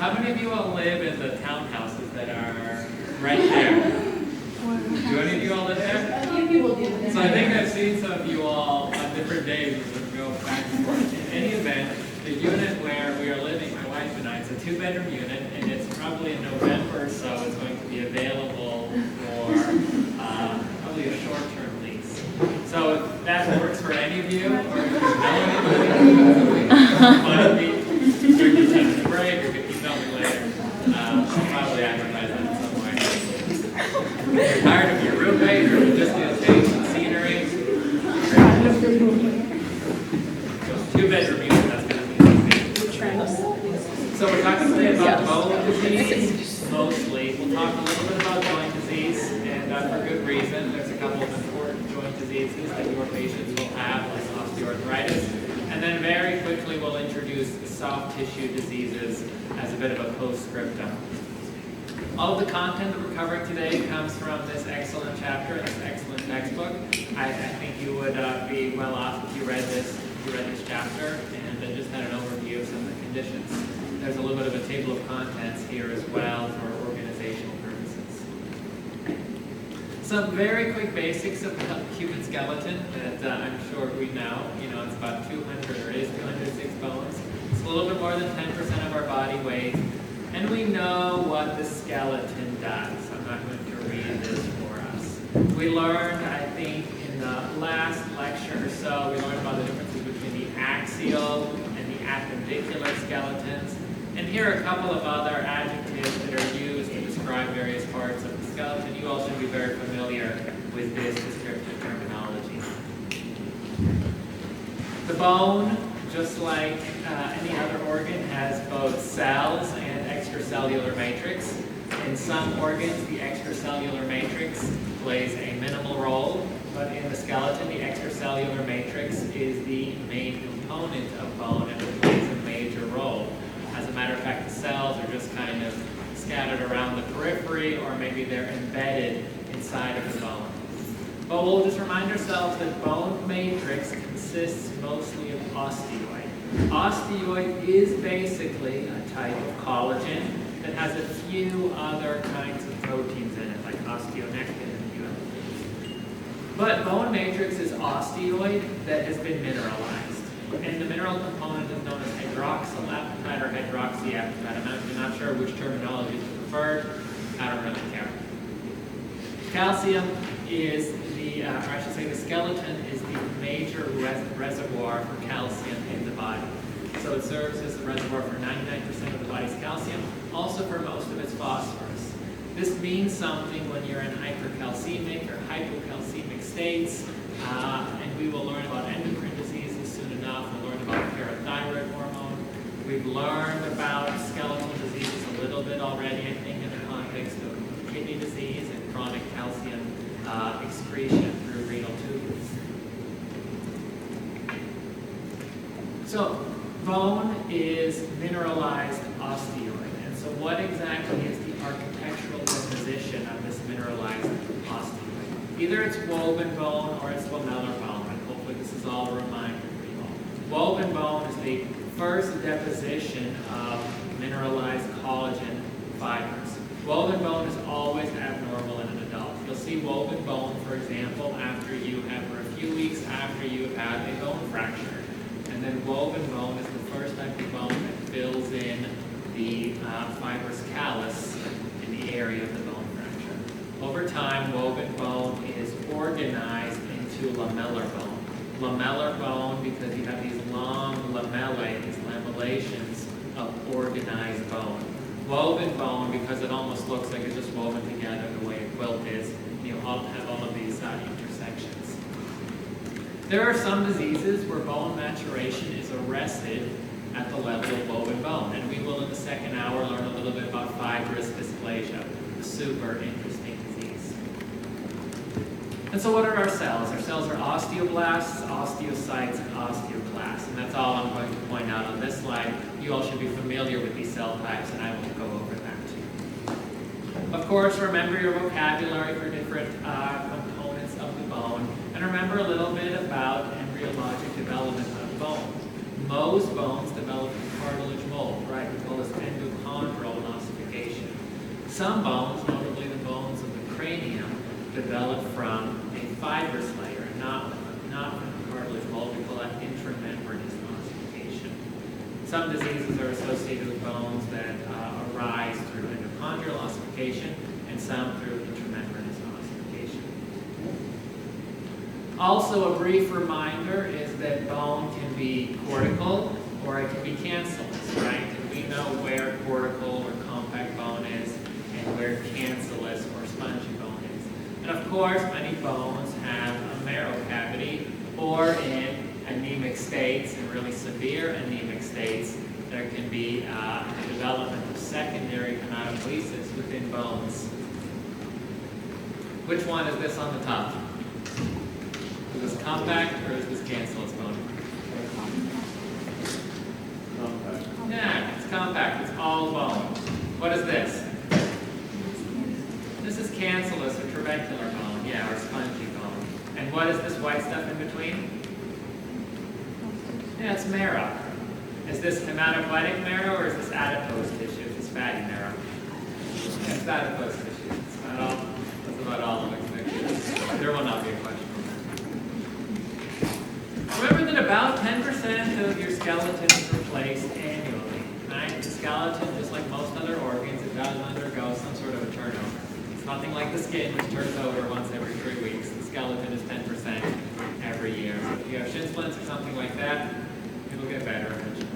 How many of you all live in the townhouses that are right there? Do any of you all live there? A few people do. So I think I've seen some of you all on different days as we go back and forth. In any event, the unit where we are living, my wife and I, it's a 2-bedroom unit, and it's probably in November or so it's going to be available for probably a short-term lease. So if that works for any of you, or if you know anybody, find me during the lunch break, or if you tell me later, I'll probably advertise that in some way. If you're tired of your roommate, or you just need a change in scenery, 2-bedroom unit, that's going to be. So we're talking today about bone disease, mostly. We'll talk a little bit about joint disease, and for good reason. There's a couple of important joint diseases that your patients will have, like osteoarthritis. And then very quickly we'll introduce soft tissue diseases as a bit of a postscriptum. All of the content that we're covering today comes from this excellent chapter, this excellent textbook. I think you would be well off if you read this chapter and just had an overview of some of the conditions. There's a little bit of a table of contents here as well for organizational purposes. Some very quick basics of the human skeleton that I'm sure we know. It's about 200, or it is 206 bones. It's a little bit more than 10% of our body weight. And we know what the skeleton does. I'm not going to read this for us. We learned, I think, in the last lecture or so, we learned about the differences between the axial and the appendicular skeletons. And here are a couple of other adjectives that are used to describe various parts of the skeleton. You all should be very familiar with this descriptive terminology. The bone, just like any other organ, has both cells and extracellular matrix. In some organs, the extracellular matrix plays a minimal role, but in the skeleton, the extracellular matrix is the main component of bone and it plays a major role. As a matter of fact, the cells are just kind of scattered around the periphery, or maybe they're embedded inside of the bone. But we'll just remind ourselves that bone matrix consists mostly of osteoid. Osteoid is basically a type of collagen that has a few other kinds of proteins in it, like osteonectin and a few other things. But bone matrix is osteoid that has been mineralized. And the mineral component is known as hydroxylapatite or hydroxyapatite. I'm actually not sure which terminology is preferred. I don't really care. Calcium is the, or I should say the skeleton is the major reservoir for calcium in the body. So it serves as the reservoir for 99% of the body's calcium, also for most of its phosphorus. This means something when you're in hypercalcemic or hypocalcemic states, and we will learn about endocrine diseases soon enough. We'll learn about parathyroid hormone. We've learned about skeletal diseases a little bit already, I think, in the context of kidney disease and chronic calcium excretion through renal tubules. So, bone is mineralized osteoid. And so what exactly is the architectural composition of this mineralized osteoid? Either it's woven bone or it's lamellar bone, and hopefully this is all a reminder for you all. Woven bone is the first deposition of mineralized collagen fibers. Woven bone is always abnormal in an adult. You'll see woven bone, for example, after you have, or a few weeks after you have a bone fracture. And then woven bone is the first type of bone that fills in the fibrous callus in the area of the bone fracture. Over time, woven bone is organized into lamellar bone. Lamellar bone because you have these long lamellae, these lamellations of organized bone. Woven bone because it almost looks like it's just woven together the way a quilt is. You have all of these intersections. There are some diseases where bone maturation is arrested at the level of woven bone, and we will in the second hour learn a little bit about fibrous dysplasia, a super interesting disease. And so what are our cells? Our cells are osteoblasts, osteocytes, and osteoclasts, and that's all I'm going to point out on this slide. You all should be familiar with these cell types, and I will go over that too. Of course, remember your vocabulary for different components of the bone, and remember a little bit about embryologic development of bone. Most bones develop in cartilage mold, right? We call this endochondral Some bones, notably the bones of the cranium, develop from a fibrous layer, not from a cartilage mold. We call that intramembranous ossification. Some diseases are associated with bones that arise through endochondral ossification, and some through intramembranous ossification. Also, a brief reminder is that bone can be cortical or it can be cancellous, right? And we know where cortical or compact bone is and where cancellous or spongy bone is. And of course, many bones have a marrow cavity, or in anemic states, in really severe anemic states, there can be the development of secondary hematopoiesis within bones. Which one is this on the top? Is this compact or is this cancellous bone? Compact. Yeah, it's compact. It's all bone. What is this? This is cancellous or trabecular bone, yeah, or spongy bone. And what is this white stuff in between? Yeah, it's marrow. Is this hematopoietic marrow or is this adipose tissue? Is this fatty marrow? Yeah, it's adipose tissue. That's about all of it. There will not be a question on that. Remember that about 10% of your skeleton is replaced annually, right? The skeleton, just like most other organs, it does undergo some sort of a turnover. It's nothing like the skin, which turns over once every 3 weeks. The skeleton is 10% every year. So if you have shin splints or something like that, it'll get better eventually.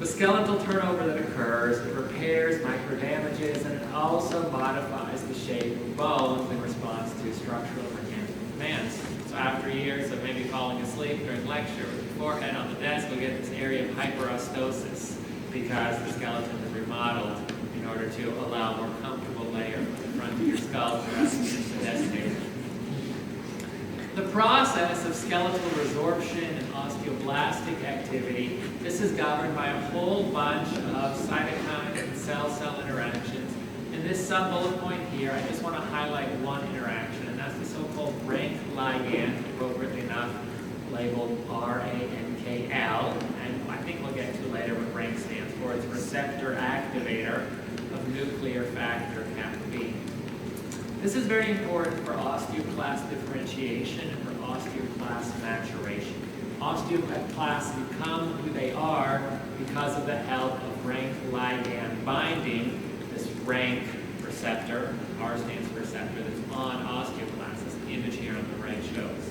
The skeletal turnover that occurs, it repairs micro damages, and it also modifies the shape of bones in response to structural and mechanical demands. So after years of maybe falling asleep during lecture with your forehead on the desk, you'll get this area of hyperostosis because the skeleton is remodeled in order to allow a more comfortable layer on the front of your skull for us to designate. The process of skeletal resorption and osteoblastic activity, this is governed by a whole bunch of cytokine and cell-cell interactions. In this sub-bullet point here, I just want to highlight one interaction, and that's the so-called rank ligand, appropriately enough labeled RANKL, and I think we'll get to later what rank stands for. It's receptor activator of nuclear factor kappa B. This is very important for osteoclast differentiation and for osteoclast maturation. Osteoclasts become who they are because of the help of rank ligand binding, this rank receptor, R stands for receptor, that's on osteoclasts, as the image here on the right shows.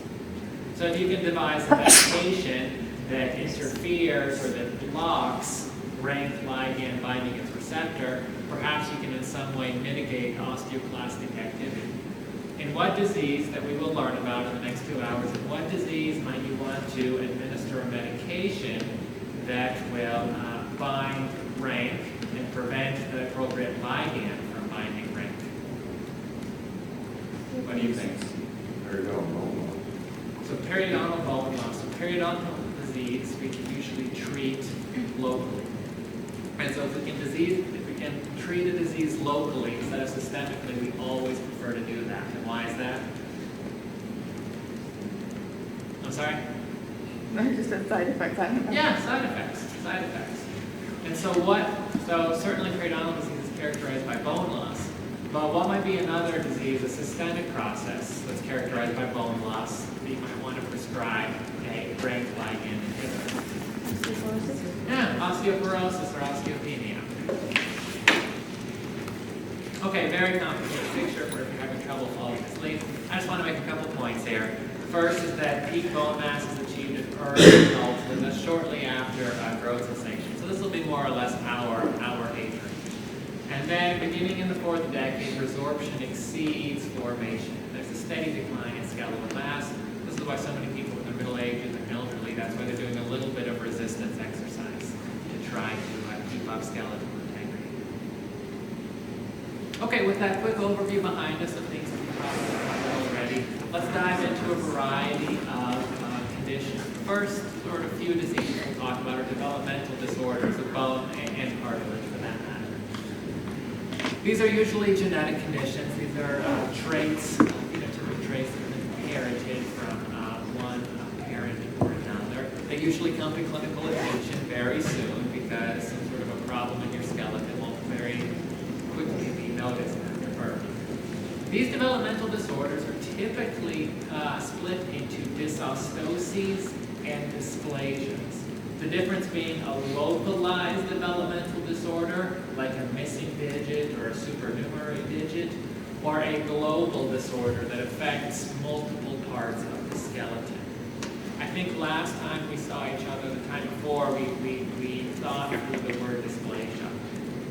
So if you can devise a medication that interferes or that blocks rank ligand binding its receptor, perhaps you can in some way mitigate osteoclastic activity. In what disease that we will learn about in the next 2 hours, in what disease might you want to administer a medication that will bind rank and prevent the appropriate ligand from binding rank? What do you think? Periodontal bone loss. So periodontal bone loss. So periodontal disease we can usually treat locally. And so if we can treat a disease locally instead of systemically, we always prefer to do that. And why is that? I'm sorry? No, just a side effect. Yeah, side effects. And so certainly periodontal disease is characterized by bone loss. But what might be another disease, a systemic process that's characterized by bone loss that you might want to prescribe a rank ligand inhibitor? Yeah, osteoporosis or osteopenia. Okay, very complicated picture for if you're having trouble falling asleep. I just want to make a couple points here. The first is that peak bone mass is achieved in early adulthood, and that's shortly after growth cessation. So this will be more or less our age range. And then beginning in the 4th decade, resorption exceeds formation. There's a steady decline in skeletal mass. This is why so many people in their middle ages and elderly, that's why they're doing a little bit of resistance exercise to try to keep up skeletal integrity. Okay, with that quick overview behind us of things that we've talked about already, let's dive into a variety of conditions. First, sort of few diseases we'll talk about are developmental disorders of bone and cartilage for that matter. These are usually genetic conditions. These are traits, phenotypic traits that have been inherited from one parent or another. They usually come to clinical attention very soon because some sort of a problem in your skeleton will very These developmental disorders are typically split into dysostoses and dysplasias. The difference being a localized developmental disorder, like a missing digit or a supernumerary digit, or a global disorder that affects multiple parts of the skeleton. I think last time we saw each other, the time before, we thought through the word dysplasia.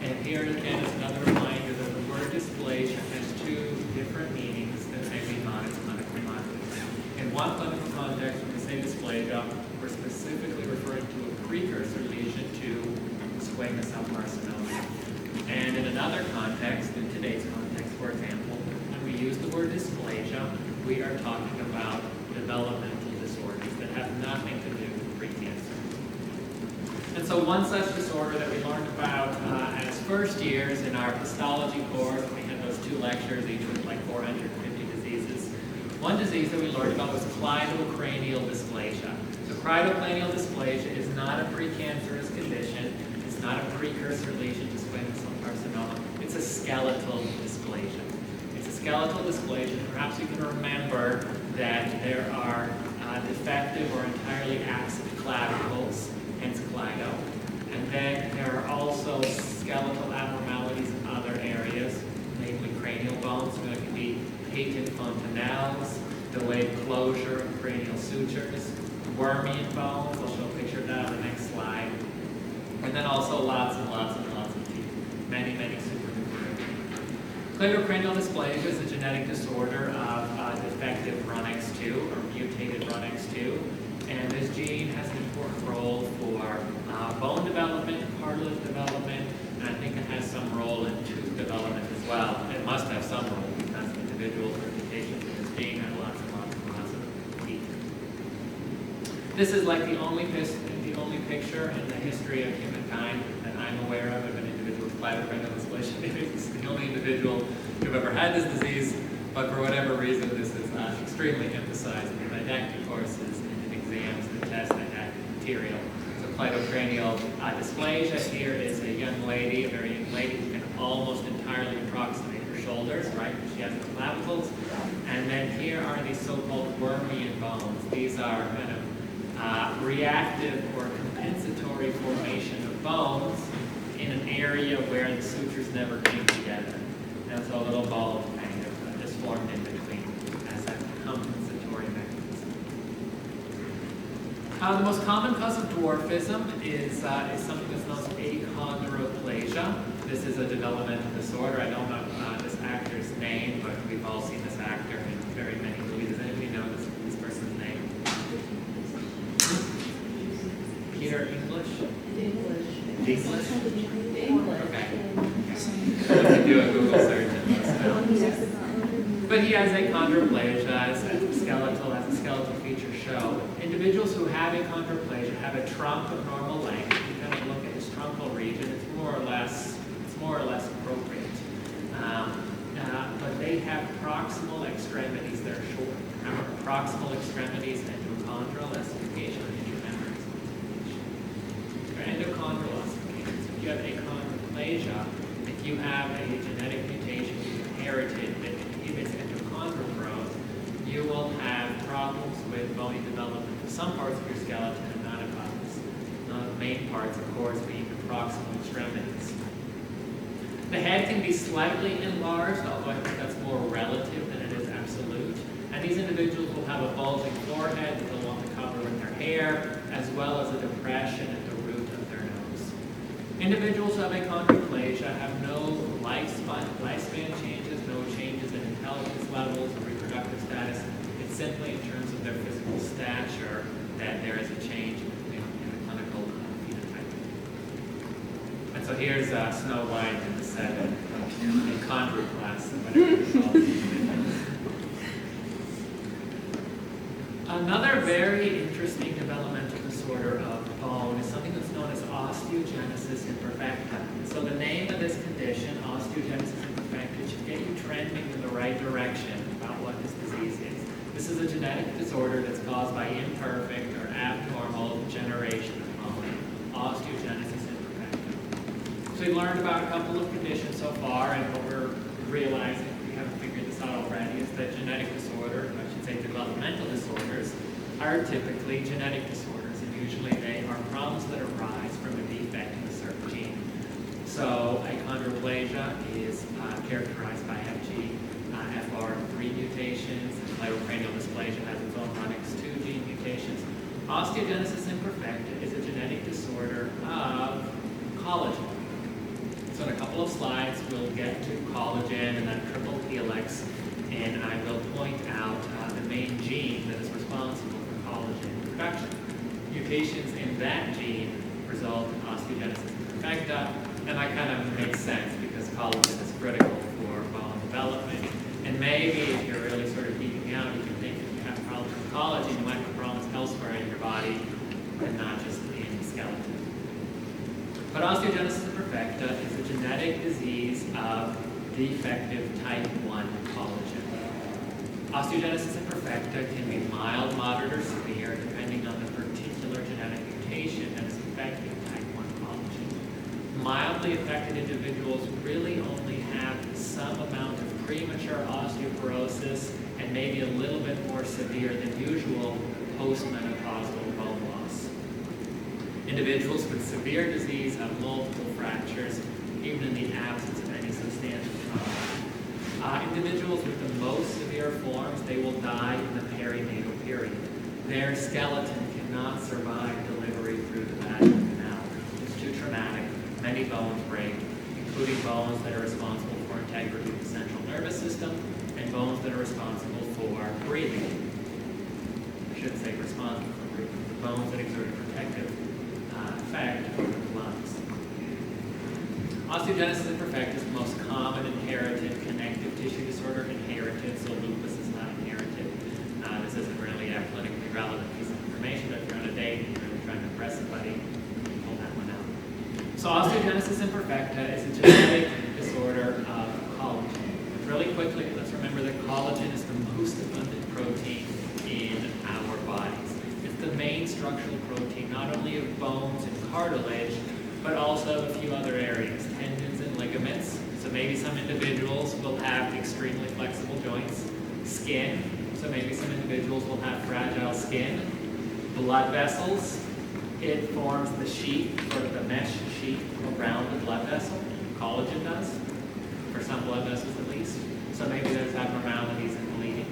And here again is another reminder that the word dysplasia has two different meanings that may be not as clinically motivated. In one clinical context, when we say dysplasia, we're specifically referring to a precursor lesion to squamous cell carcinoma. And in another context, in today's context, for example, when we use the word dysplasia, we are talking about developmental disorders that have nothing to do with precancer. And so one such disorder that we learned about as first years in our histology course, we had those 2 lectures, each with like 450 diseases. One disease that we learned about was cleidocranial dysplasia. So cleidocranial dysplasia is not a precancerous condition. It's not a precursor lesion to squamous cell carcinoma. It's a skeletal dysplasia. It's a skeletal dysplasia. Perhaps you can remember that there are defective or entirely absent clavicles, hence cleido. And then there are also skeletal abnormalities in other areas, namely cranial bones. So there can be patent fontanelles, delayed closure of cranial sutures, wormian bones. I'll show a picture of that on the next slide. And then also lots and lots and lots of teeth. Many, many supernumerary. Cleidocranial dysplasia is a genetic disorder of defective RUNX2 or mutated RUNX2. And this gene has an important role for bone development, cartilage development, and I think it has some role in tooth development as well. It must have some role because individuals with mutations in this gene have lots and lots and lots of teeth. This is like the only picture in the history of humankind that I'm aware of an individual with cleidocranial dysplasia. It's the only individual who've ever had this disease, but for whatever reason, this is extremely emphasized in didactic courses and in exams and tests that have material. So cleidocranial dysplasia here is a young lady, a very young lady who can almost entirely approximate her shoulders, right? She has no clavicles. And then here are these so-called wormian bones. These are kind of reactive or compensatory formation of bones in an area where the sutures never came together. And so a little ball kind of just formed in between as a compensatory mechanism. The most common cause of dwarfism is something that's known as achondroplasia. This is a developmental disorder. I don't know this actor's name, but we've all seen this actor in very many movies. Does anybody know this person's name? Peter English? English? Okay. We can do a Google search and let us know. But he has achondroplasia, as a skeletal feature show. Individuals who have achondroplasia have a trunk of normal length. If you kind of look at his truncal region, it's more or less appropriate. But they have proximal extremities that are short. Remember, proximal extremities, endochondral ossification, or intermembrane ossification. Or endochondral ossification. So if you have achondroplasia, if you have a genetic mutation you inherited that inhibits endochondral growth, you will have problems with bony development of some parts of your skeleton and not of others. The main parts, of course, being the proximal extremities. The head can be slightly enlarged, although I think that's more relative than it is absolute. And these individuals will have a bulging forehead that they'll want to cover with their hair, as well as a depression at the root of their nose. Individuals who have achondroplasia have no lifespan changes, no changes in intelligence levels or reproductive status. It's simply in terms of their physical stature that there is a change in the clinical phenotype. And so here's Snow White in the 7 achondroplasts, whatever it's called. Another very interesting developmental disorder of bone is something that's known as osteogenesis imperfecta. So the name of this condition, osteogenesis imperfecta, should get you trending in the right direction about what this disease is. This is a genetic disorder that's caused by imperfect or abnormal generation of bone, osteogenesis imperfecta. So we've learned about a couple of conditions so far, and what we're realizing we haven't figured this out already, is that genetic disorder, I should say developmental disorders, are typically genetic disorders, and usually they are problems that arise from a defect in a certain gene. So achondroplasia is characterized by FGFR3 mutations, and cleidocranial dysplasia has its own RUNX2 gene mutations. Osteogenesis imperfecta is a genetic disorder of collagen. So in a couple of slides, we'll get to collagen and that triple helix, and I will point out the main gene that is responsible for collagen production. Mutations in that gene result in osteogenesis imperfecta, and that kind of makes sense because collagen is critical for bone development. And maybe if you're really sort of geeking out, you can think if you have problems with collagen, you might have problems elsewhere in your body and not just in the skeleton. But osteogenesis imperfecta is a genetic disease of defective type 1 collagen. Osteogenesis imperfecta can be mild, moderate, or severe depending on the particular genetic mutation that is affecting type 1 collagen. Mildly affected individuals really only have some amount of premature osteoporosis and maybe a little bit more severe than usual postmenopausal bone loss. Individuals with severe disease have multiple fractures, even in the absence of any substantial trauma. Individuals with the most severe forms, they will die in the perinatal period. Their skeleton cannot survive delivery through the vaginal canal. It's too traumatic. Many bones break, including bones that are responsible for integrity of the central nervous system and bones that are responsible for breathing. I shouldn't say responsible for breathing, the bones that exert a protective effect over the lungs. Osteogenesis imperfecta is the most common inherited connective tissue disorder, inherited, so lupus is not inherited. This isn't really a clinically relevant piece of information, but if you're on a date and you're really trying to impress somebody, pull that one out. So osteogenesis imperfecta is a genetic disorder of collagen. Really quickly, let's remember that collagen is the most abundant protein in our bodies. It's the main structural protein, not only of bones and cartilage, but also a few other areas, tendons and ligaments. So maybe some individuals will have extremely flexible joints, skin. So maybe some individuals will have fragile skin, blood vessels. It forms the sheath, or the mesh sheath around the blood vessel. Collagen does, for some blood vessels at least. So maybe there's abnormalities in bleeding.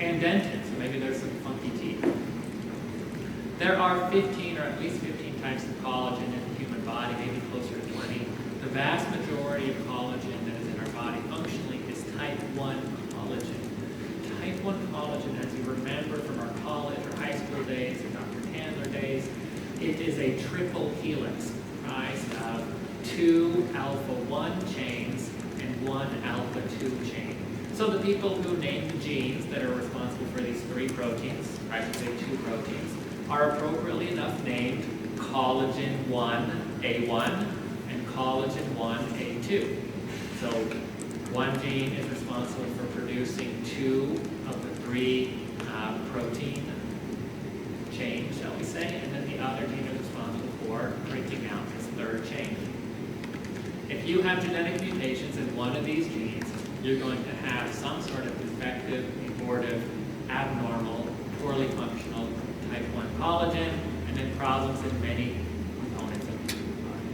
And dentin, so maybe there's some funky teeth. There are 15 or at least 15 types of collagen in the human body, maybe closer to 20. The vast majority of collagen that is in our body functionally is type 1 collagen. Type 1 collagen, as you remember from our college or high school days or Dr. Candler days, it is a triple helix comprised of 2 alpha-1 chains and 1 alpha-2 chain. So the people who named the genes that are responsible for these 3 proteins, or I should say 2 proteins, are appropriately enough named collagen 1A1 and collagen 1A2. So one gene is responsible for producing 2 of the 3 protein chains, shall we say, and then the other gene is responsible for breaking out this 3rd chain. If you have genetic mutations in one of these genes, you're going to have some sort of defective, abortive, abnormal, poorly functional type 1 collagen, and then problems in many components of the human body.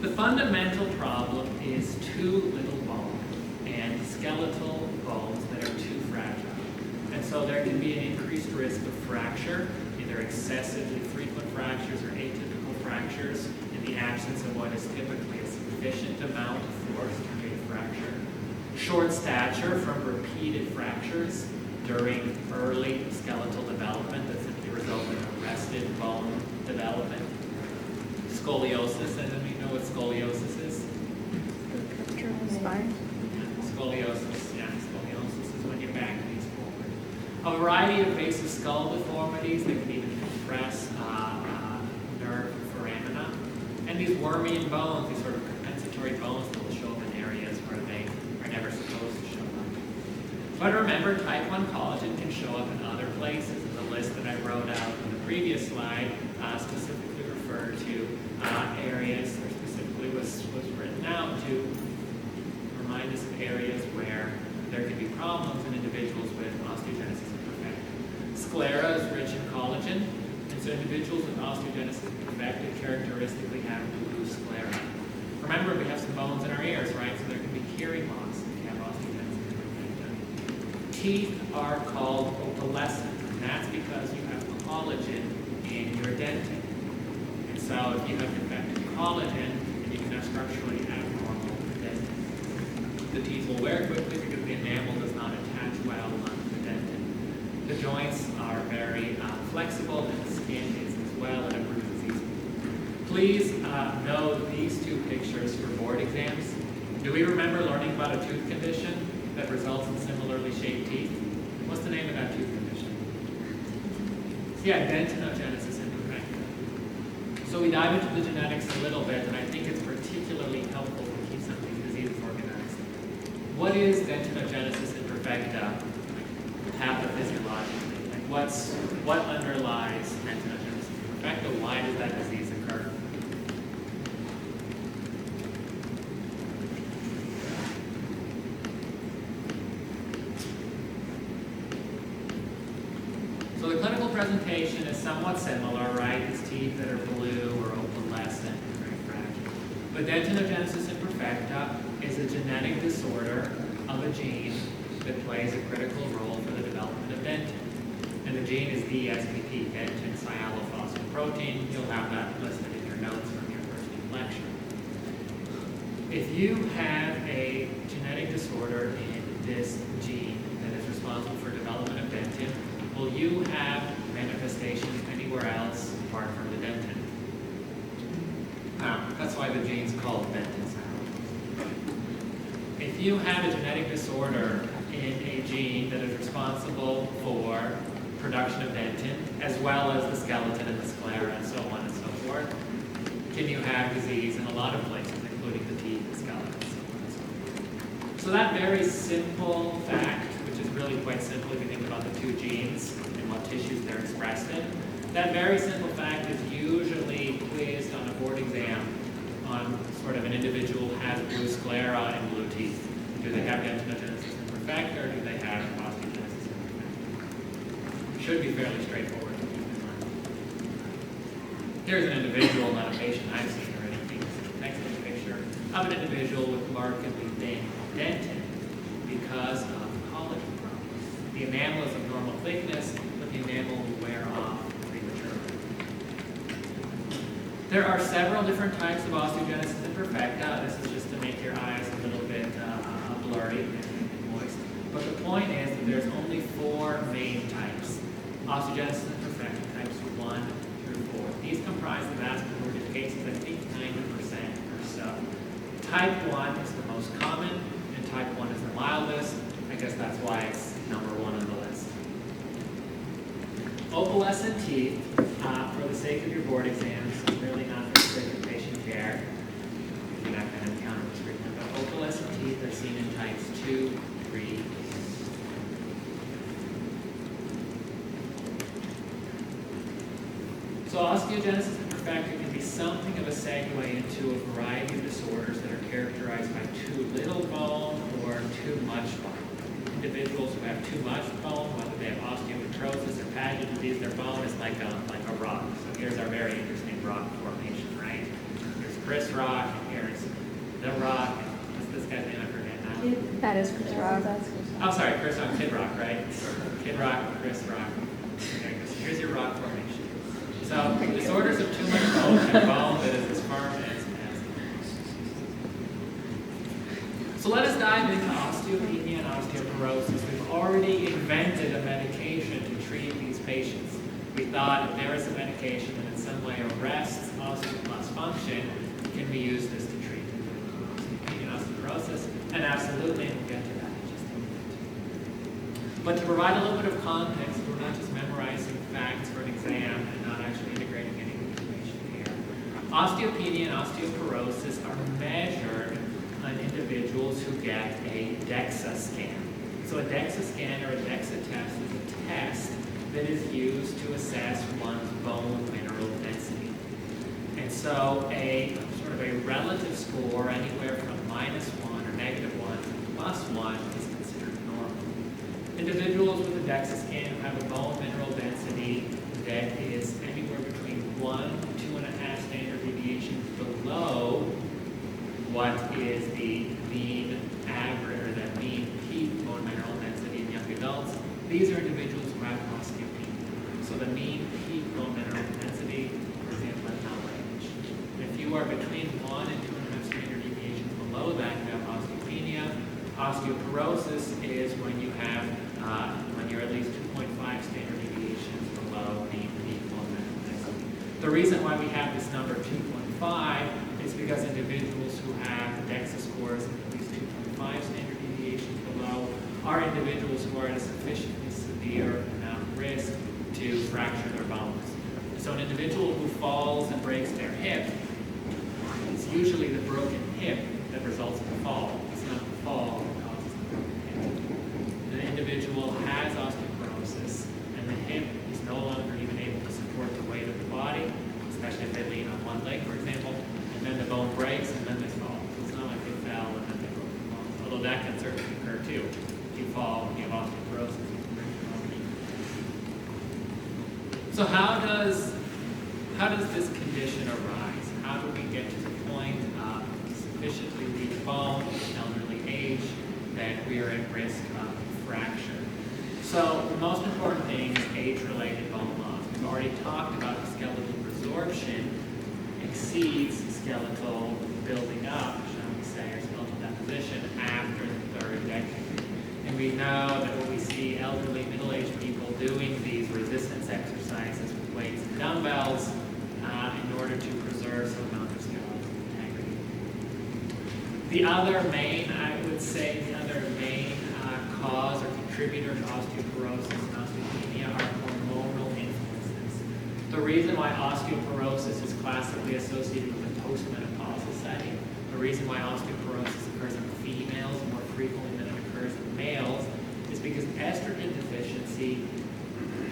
The fundamental problem is too little bone and skeletal bones that are too fragile. And so there can be an increased risk of fracture, either excessively frequent fractures or atypical fractures in the absence of what is typically a sufficient amount of force to create a fracture. Short stature from repeated fractures during early skeletal development that simply result in arrested bone development. Scoliosis, and then we know what scoliosis is. Spine. Scoliosis is when your back leans forward. A variety of basic skull deformities that can even compress nerve foramina. And these wormian bones, these sort of compensatory bones that will show up in areas where they are never supposed to show up. But remember, type 1 collagen can show up in other places. And the list that I wrote out in the previous slide specifically referred to areas, or specifically was written out to remind us of areas where individuals with osteogenesis imperfecta characteristically have blue sclera. Remember, we have some bones in our ears, right? So there can be hearing loss if you have osteogenesis imperfecta. Teeth are called opalescent, and that's because you have collagen in your dentin. And so if you have defective collagen, then you can have structurally abnormal dentin. The teeth will wear quickly because the enamel does not attach well onto the dentin. The joints are very flexible, and the skin is as well, and it bruises easily. Please know these two pictures for board exams. Do we remember learning about a tooth condition that results in similarly shaped teeth? What's the name of that tooth condition? Yeah, dentinogenesis imperfecta. So we dive into the genetics a little bit, and I think it's particularly helpful to keep some of these diseases organized. What is dentinogenesis imperfecta pathophysiologically? Like what underlies dentinogenesis imperfecta? Why does that disease occur? So the clinical presentation is somewhat similar, right? It's teeth that are blue or opalescent and very fragile. But dentinogenesis imperfecta is a genetic disorder of a gene that plays a critical role for the development of dentin. And the gene is DSPP, dentin sialophosphoprotein. You'll have that listed in your notes from your first week lecture. If you have a genetic disorder in this gene that is responsible for development of dentin, will you have manifestations anywhere else apart from the dentin? No, that's why the gene's called dentin sialophosphoprotein. If you have a genetic disorder in a gene that is responsible for production of dentin, as well as the skeleton and the sclera and so on and so forth, can you have disease in a lot of places, including the teeth, the skeleton, and so on and so forth. So that very simple fact, which is really quite simple if you think about the two genes and what tissues they're expressed in, that very simple fact is usually quizzed on a board exam on sort of an individual who has blue sclera and blue teeth. Do they have dentinogenesis imperfecta or do they have osteogenesis imperfecta? Should be fairly straightforward to keep in mind. Here's an individual, not a patient I've seen or anything. Next to the picture of an individual with markedly thin dentin because of collagen problems. The enamel is of normal thickness, but the enamel will wear off prematurely. There are several different types of osteogenesis imperfecta. This is just to make your eyes a little bit blurry and moist. But the point is that there's only 4 main types. Osteogenesis imperfecta types 1 through 4. These comprise the vast majority of cases, I think 90% or so. Type 1 is the most common, and type 1 is the mildest. I guess that's why it's number 1 on the list. Opalescent teeth, for the sake of your board exams, really not for the sake of patient care. You're not going to encounter this frequently, but opalescent teeth are seen in types 2, 3, So osteogenesis imperfecta can be something of a segue into a variety of disorders that are characterized by too little bone or too much bone. Individuals who have too much bone, whether they have osteopetrosis or Paget disease, their bone is like a rock. So here's our very interesting rock formation, right? Here's Chris Rock, and here's the Rock. What's this guy's name? I forget now. That is Chris Rock. I'm sorry, Chris Rock, Kid Rock, right? Kid Rock, Chris Rock. Okay, here's your rock formation. So, disorders of too much bone and bone that is as firm as. So let us dive into osteopenia and osteoporosis. We've already invented a medication to treat these patients. We thought if there is a medication that in some way arrests osteoclast function, can we use this to treat osteopenia and osteoporosis? And absolutely, we'll get to that in just a minute. But to provide a little bit of context, we're not just memorizing facts for an exam and not actually integrating any information here. Osteopenia and osteoporosis are measured on individuals who get a DEXA scan. So a DEXA scan or a DEXA test is a test that is used to assess one's bone mineral density. And so a sort of a relative score anywhere from -1 or -1 to +1 is considered normal. Individuals with a DEXA scan have a bone mineral density that is anywhere between 1 to 2.5 standard deviations below what is the mean average, or the mean peak bone mineral density in young adults. These are individuals who have osteopenia. So the mean peak bone mineral density, for example, in our range. If you are between 1 and 2.5 standard deviations below that, you have osteopenia. Osteoporosis is when you have, when you're at least 2.5 standard deviations below mean peak bone mineral density. The reason why we have this number 2.5 is because individuals who have DEXA scores of at least 2.5 standard deviations below are individuals who are at a sufficiently severe enough risk to fracture their bones. So an individual who falls and breaks their hip, it's usually the broken hip that results in the fall. It's not the fall that causes the broken hip. An individual has osteoporosis and the hip is no longer even able to support the weight of the body, especially if they lean on one leg, for example, and then the bone breaks and then they fall. So it's not like they fell and then they broke the bone, although that can certainly occur too. If you fall and you have osteoporosis, you can break your bone. So how does this condition arise? How do we get to the point of sufficiently weak bone, elderly age, that we are at risk of fracture? So the most important thing is age-related bone loss. We've already talked about skeletal resorption exceeds skeletal building up, shall we say, or skeletal deposition after the third decade. And we know that when we see elderly, middle-aged people doing these resistance exercises with weights and dumbbells in order to preserve some amount of skeletal integrity. The other main, I would say, cause or contributor to osteoporosis and osteopenia are hormonal influences. The reason why osteoporosis is classically associated with a postmenopausal setting, the reason why osteoporosis occurs in females more frequently than it occurs in males, is because estrogen deficiency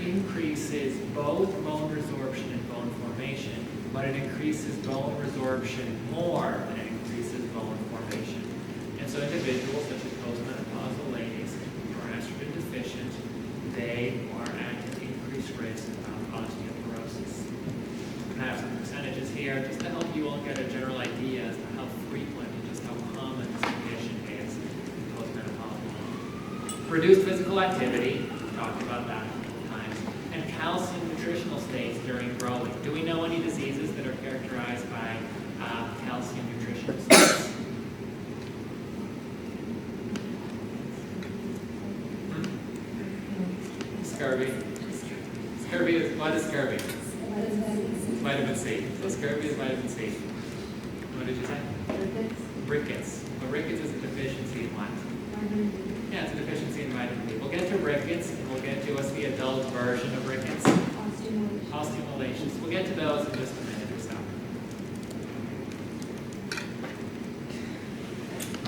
increases both bone resorption and bone formation, but it increases bone resorption more than it increases bone formation. And so individuals such as postmenopausal ladies who are estrogen deficient, they are at an increased risk of osteoporosis. I have some percentages here just to help you all get a general idea as to how frequent and just how common this condition is in postmenopausal. Reduced physical activity, we talked about that a couple times, and calcium nutritional states during growing. Do we know any diseases that are characterized by calcium nutritional states? Scurvy. Scurvy is, what is scurvy? Vitamin C. So scurvy is vitamin C. What did you say? Rickets. Well, rickets is a deficiency in what? Yeah, it's a deficiency in vitamin D. We'll get to rickets, and we'll get to what's the adult version of rickets. Osteomalacious. We'll get to those in just a minute or so.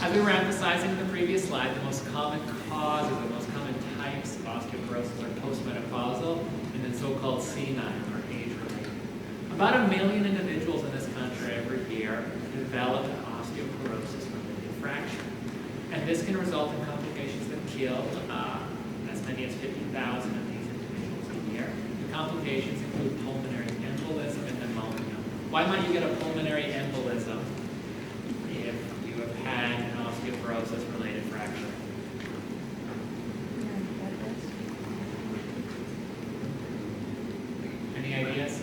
As we were emphasizing in the previous slide, the most common causes, the most common types of osteoporosis are postmenopausal and then so-called senile or age-related. About 1 million individuals in this country every year develop an osteoporosis-related fracture. And this can result in complications that kill as many as 50,000 of these individuals a year. The complications include pulmonary embolism and pneumonia. Why might you get a pulmonary embolism if you have had an osteoporosis-related fracture? Any ideas?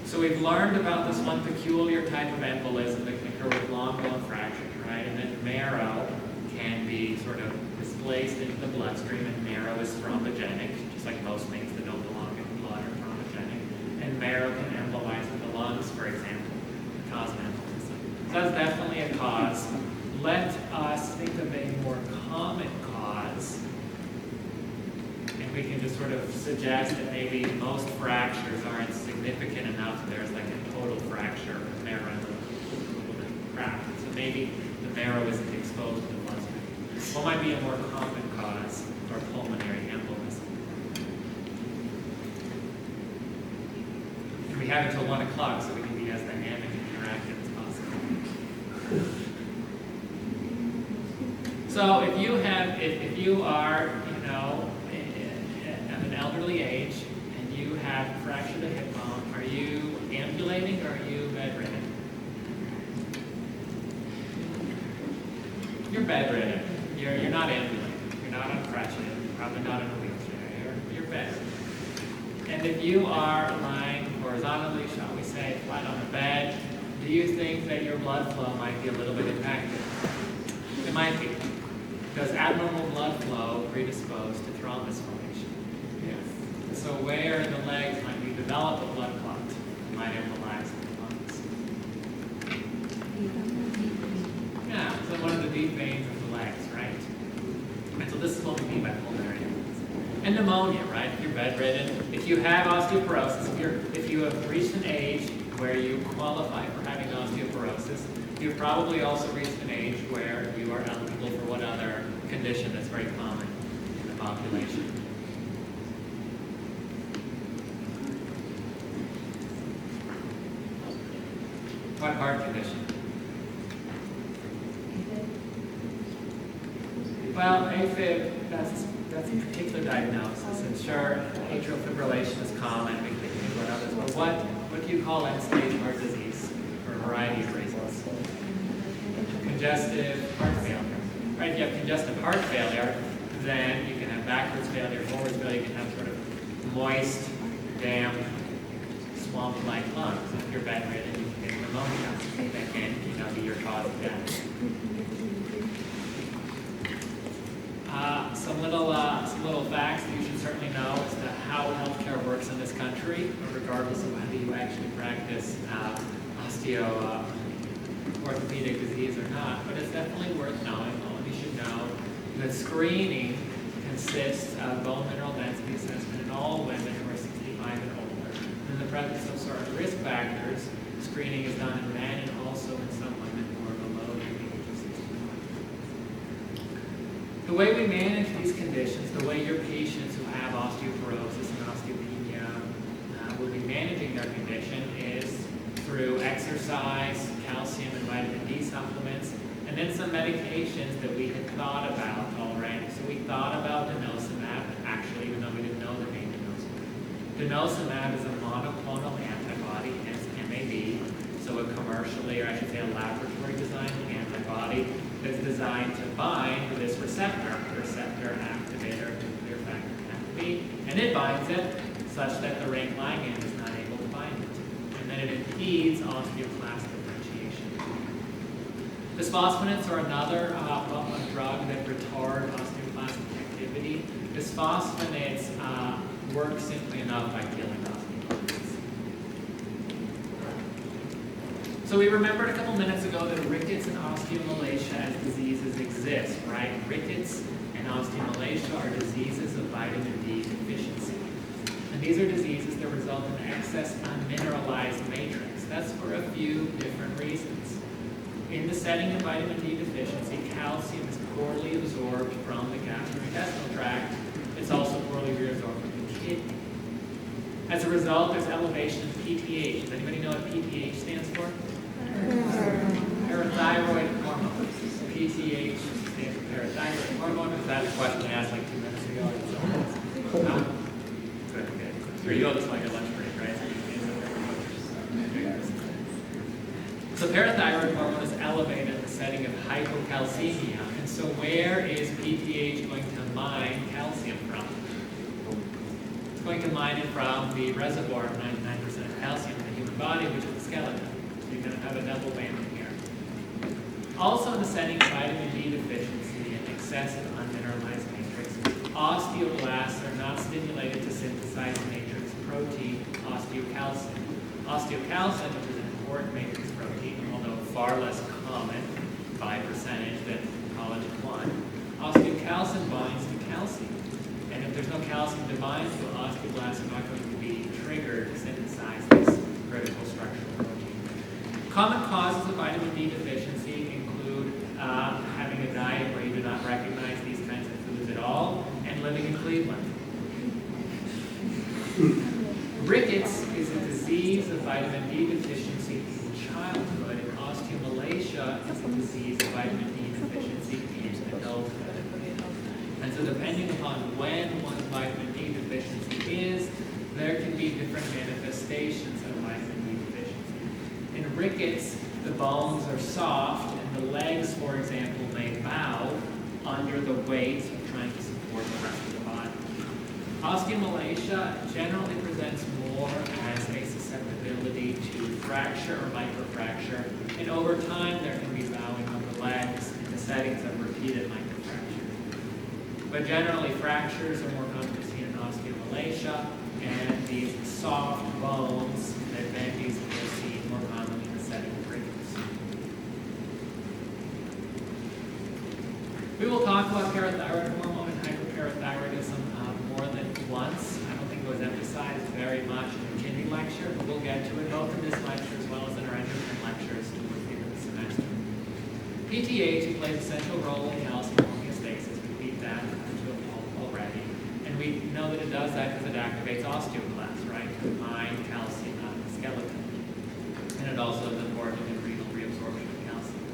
So we've learned about this one peculiar type of embolism that can occur with long bone fractures, right? And then marrow can be sort of displaced into the bloodstream, and marrow is thrombogenic, just like most things that don't belong in blood are thrombogenic. And marrow can embolize in the lungs, for example, to cause an embolism. So that's definitely a cause. Let us think of a more common cause. We can just sort of suggest that maybe most fractures aren't significant enough that there's like a total fracture of marrow in a little bit cracked. So maybe the marrow isn't exposed to the bloodstream. What might be a more common cause for pulmonary embolism? And we have until 1 o'clock, so we can be as dynamic and interactive as possible. So if you are, you're bedridden. You're not ambulant. You're not on crutches. You're probably not in a wheelchair. You're bedridden. And if you are lying horizontally, shall we say, flat on a bed, do you think that your blood flow might be a little bit impacted? It might be. Does abnormal blood flow predispose to thrombus formation? Yes. So where in the legs might we develop a blood clot? It might embolize the lungs. Yeah, so one of the deep veins of the legs, right? And so this is what we mean by pulmonary embolism. And pneumonia, right? If you're bedridden, if you have osteoporosis, if you have reached an age where you qualify for having osteoporosis, you've probably also reached an age where you are eligible for what other condition that's very common in the population. What heart condition? Well, AFib, that's a particular diagnosis, and sure, atrial fibrillation is common, we can think about others, but what do you call end-stage heart disease for a variety of reasons? Congestive heart failure. Right, if you have congestive heart failure, then you can have backwards failure, forwards failure, you can have sort of moist, damp, swamp-like lungs. If you're bedridden, you can get pneumonia that can, be your cause of death. Some little facts that you should certainly know as to how healthcare works in this country, regardless of whether you actually practice orthopedic disease or not. But it's definitely worth knowing. All of you should know that screening consists of bone mineral density assessment in all women who are 65 and older. In the presence of certain risk factors, screening is done in men and also in some women who are below the age of 65. The way we manage these conditions, the way your patients who have osteoporosis and osteopenia will be managing their condition is through exercise, calcium and vitamin D supplements, and then some medications that we had thought about already. So we thought about denosumab, actually, even though we didn't know the name denosumab. Denosumab is a monoclonal antibody, hence MAB, so a commercially, or I should say a laboratory designed antibody that's designed to bind to this receptor, the receptor activator of nuclear factor B, and it binds it such that the ring ligand is not able to bind it, and then it impedes osteoclast differentiation. Bisphosphonates are another drug that retard osteoclastic activity. Bisphosphonates work simply enough by killing osteoclasts. So we remembered a couple minutes ago that rickets and osteomalacia as diseases exist, right? Rickets and osteomalacia are diseases of vitamin D deficiency. And these are diseases that result in excess unmineralized matrix. That's for a few different reasons. In the setting of vitamin D deficiency, calcium is poorly absorbed from the gastrointestinal tract. It's also poorly reabsorbed from the kidney. As a result, there's elevation of PTH. Does anybody know what PTH stands for? Parathyroid hormone. PTH stands for parathyroid hormone. Is that a question I asked like 2 minutes ago? No? Good, good. Here you go, this is like a lunch break, right? So parathyroid hormone is elevated in the setting of hypocalcemia. And so where is PTH going to mine calcium from? It's going to mine it from the reservoir of 99% of calcium in the human body, which is the skeleton. You're going to have a double whammy here. Also in the setting of vitamin D deficiency and excessive unmineralized matrix, osteoblasts are not stimulated to synthesize matrix protein osteocalcin. Osteocalcin, which is an important matrix protein, although far less common by percentage than collagen 1, osteocalcin binds to calcium. And if there's no calcium to bind to, osteoblasts are not going to be triggered to synthesize this critical structural protein. Common causes of vitamin D deficiency include having a diet where you do not recognize these kinds of foods at all, and living in Cleveland. Rickets is a disease of vitamin D deficiency in childhood, and osteomalacia is a disease of vitamin D deficiency in adulthood. And so depending upon when one's vitamin D deficiency is, there can be different manifestations of vitamin D deficiency. In rickets, the bones are soft and the legs, for example, may bow under the weight of trying to support the rest of the body. Osteomalacia generally presents more as a susceptibility to fracture or microfracture, and over time there can be bowing of the legs in the settings of repeated microfracture. But generally fractures are more commonly seen in osteomalacia, and these soft bones that bend easily are seen more commonly in the setting of wrinkles. We will talk about parathyroid hormone and hyperparathyroidism more than once. I don't think it was emphasized very much in the kidney lecture, but we'll get to it both in this lecture as well as in our endocrine lectures towards the end of the semester. PTH plays a central role in calcium homeostasis. We beat that to a pulp already. And we know that it does that because it activates osteoclasts, right, to mine calcium out of the skeleton. And it also is important in renal reabsorption of calcium.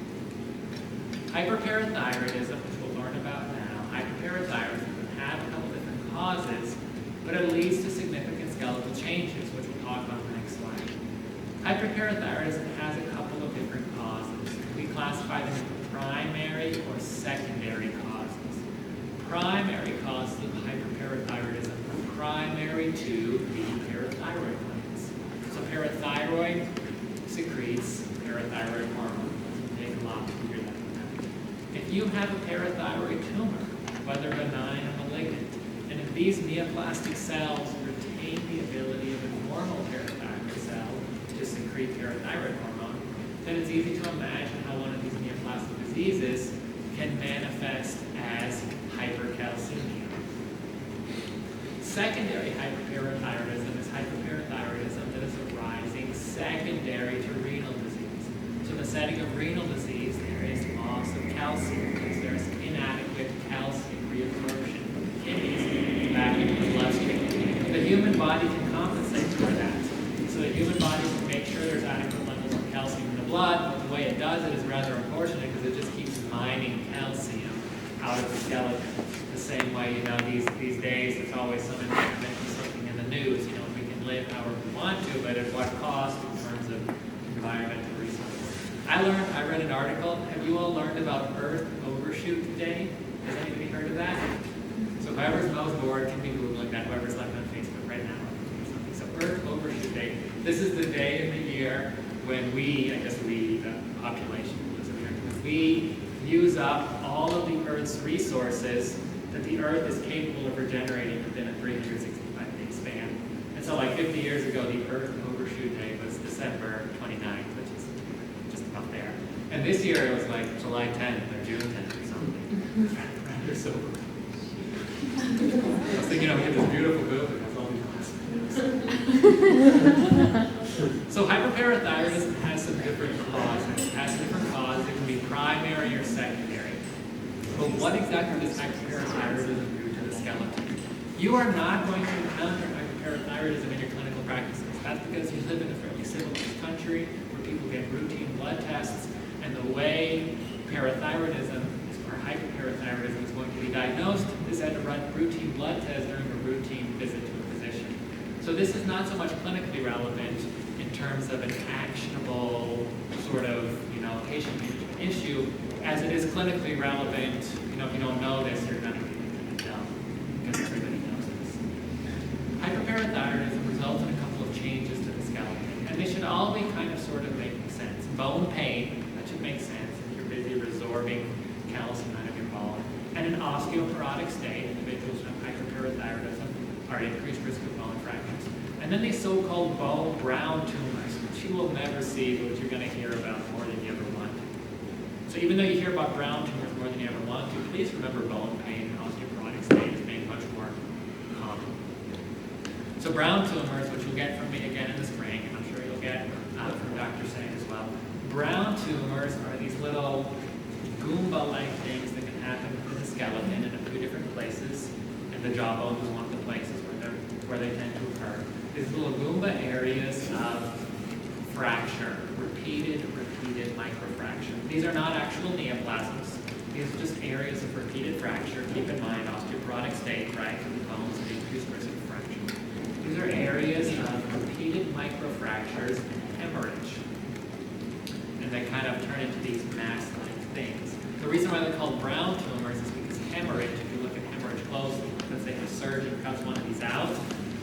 Hyperparathyroidism, which we'll learn about now, hyperparathyroidism can have a couple different causes, but it leads to significant skeletal changes, which we'll talk about in the next slide. Hyperparathyroidism has a couple of different causes. We classify them into primary or secondary causes. Primary causes of hyperparathyroidism are primary to the parathyroid glands. So parathyroid secretes parathyroid hormone. It doesn't take a lot to figure that out. If you have a parathyroid tumor, whether benign or malignant, and if these neoplastic cells retain the ability of a normal parathyroid cell to secrete parathyroid hormone, then it's easy to imagine how one of these neoplastic diseases can manifest as hypercalcemia. Secondary hyperparathyroidism is hyperparathyroidism that is arising secondary to renal disease. So in the setting of renal disease, there is loss of calcium because there is inadequate calcium reabsorption from the kidneys back into the bloodstream. The human body can compensate for that. So the human body can make sure there's adequate levels of calcium in the blood, but the way it does it is rather unfortunate because it just keeps mining calcium out of the skeleton. The same way, these days, there's always some environmental something in the news, and we can live however we want to, but at what cost in terms of environmental resources. I read an article. Have you all learned about Earth Overshoot Day? Has anybody heard of that? So whoever's most bored can be Googling that, whoever's left on Facebook right now. So Earth Overshoot Day. This is the day in the year when we, the population lives in America, we use up all of the Earth's resources that the Earth is capable of regenerating within a 365-day span. And so like 50 years ago, the Earth Overshoot Day was December 29th, which is just about there. And this year it was like July 10th or June 10th or something. Rather sober. I was thinking, we have this beautiful building, that's all we So hyperparathyroidism has some different causes. It has different causes. It can be primary or secondary. But what exactly does hyperparathyroidism do to the skeleton? You are not going to encounter hyperparathyroidism in your clinical practices. That's because you live in a fairly civilized country where people get routine blood tests, and the way parathyroidism or hyperparathyroidism is going to be diagnosed is at a routine blood test during a routine visit to a physician. So this is not so much clinically relevant in terms of an actionable sort of, patient management issue as it is clinically relevant. If you don't know this, you're going to know because everybody knows this. Hyperparathyroidism results in a couple of changes to the skeleton, and they should all be kind of sort of making sense. Bone pain, that should make sense if you're busy resorbing calcium out of your bone. And an osteoporotic state, individuals who have hyperparathyroidism are at increased risk of bone fractures. And then these so-called bone brown tumors, which you will never see, but which you're going to hear about more than you ever want to. So even though you hear about brown tumors more than you ever want to, please remember bone pain and osteoporotic state as being much more common. So brown tumors, which you'll get from me again in the spring, and I'm sure you'll get from Dr. Sang as well. Brown tumors are these little Goomba-like things that can happen within the skeleton in a few different places, and the jawbone is one of the places where they tend to occur. These little Goomba areas of fracture, repeated microfracture. These are not actual neoplasms. These are just areas of repeated fracture. Keep in mind, osteoporotic state, right? The bones have increased risk of fracture. These are areas of repeated microfractures and hemorrhage. And they kind of turn into these mass-like The reason why they're called brown tumors is because hemorrhage, if you look at hemorrhage closely, let's say a surgeon cuts one of these out,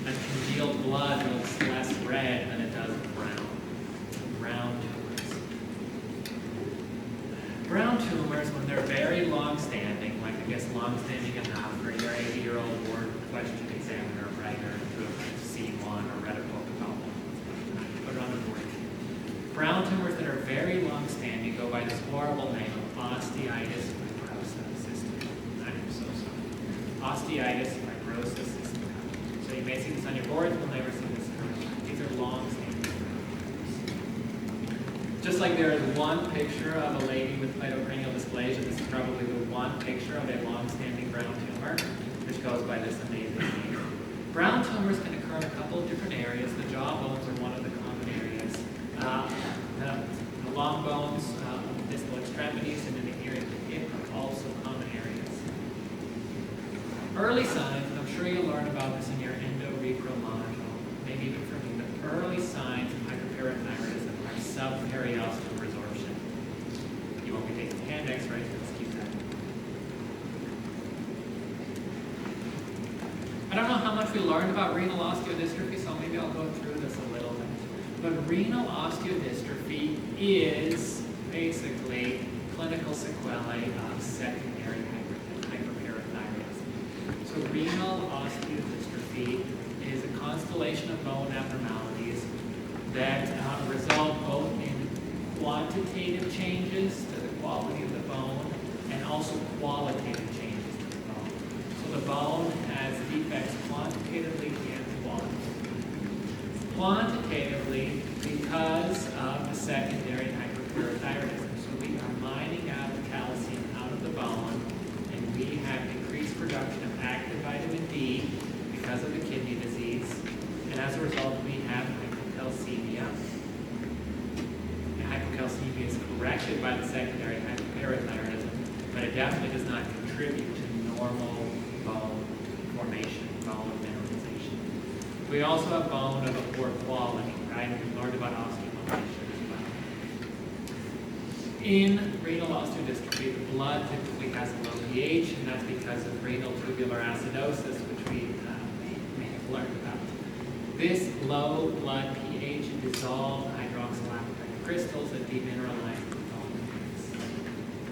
and congealed blood looks less red than it does brown. Brown tumors. Brown tumors, when they're very long-standing, like I guess long-standing enough for your 80-year-old board question examiner writer to have seen one or read a book about one. Put it on the board. Brown tumors that are very long-standing go by this horrible name of osteitis fibrosa cystica. I'm so sorry. Osteitis fibrosa cystica. So you may see this on your boards, you'll never see this. These are long-standing tumors. Just like there is one picture of a lady with cleidocranial dysplasia, this is probably the one picture of a long-standing brown tumor, which goes by this amazing name. Brown tumors can occur in a couple of different areas. The jaw bones are one of the common areas. The long bones, distal extremities, and in the area of the hip are also common areas. Early signs, and I'm sure you'll learn about this in your endorectal module, maybe even from me, but early signs of hyperparathyroidism are subperiosteal resorption. You won't be taking hand x-rays, but let's keep that. I don't know how much we learned about renal osteodystrophy, so maybe I'll go through this a little bit. But renal osteodystrophy is basically clinical sequelae of secondary hyperparathyroidism. So renal osteodystrophy is a constellation of bone abnormalities that result both in quantitative changes to the quality of the bone and also qualitative changes to the bone. So the bone has defects quantitatively and qualitatively. Quantitatively, because of the secondary hyperparathyroidism. So we are mining out the calcium out of the bone, and we have increased production of active vitamin D because of the kidney disease. And as a result, we have hypocalcemia. And hypocalcemia is corrected by the secondary hyperparathyroidism, but it definitely does not contribute to normal bone formation, bone mineralization. We also have bone of a poor quality, right? We learned about osteomalacia as well. In renal osteodystrophy, the blood typically has a low pH, and that's because of renal tubular acidosis, which we may have learned about. This low blood pH dissolves hydroxylapatite crystals that demineralize the bone.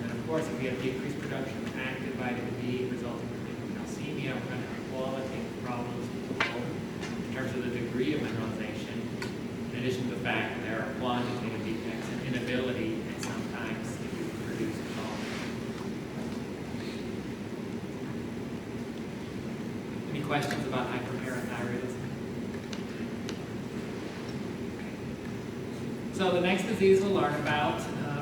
And of course, if we have decreased production of active vitamin D resulting from hypocalcemia, we're going to have qualitative problems with the bone in terms of the degree of mineralization, in addition to the fact that there are quantitative defects and inability and sometimes to produce bone. Any questions about hyperparathyroidism? So the next disease we'll learn about,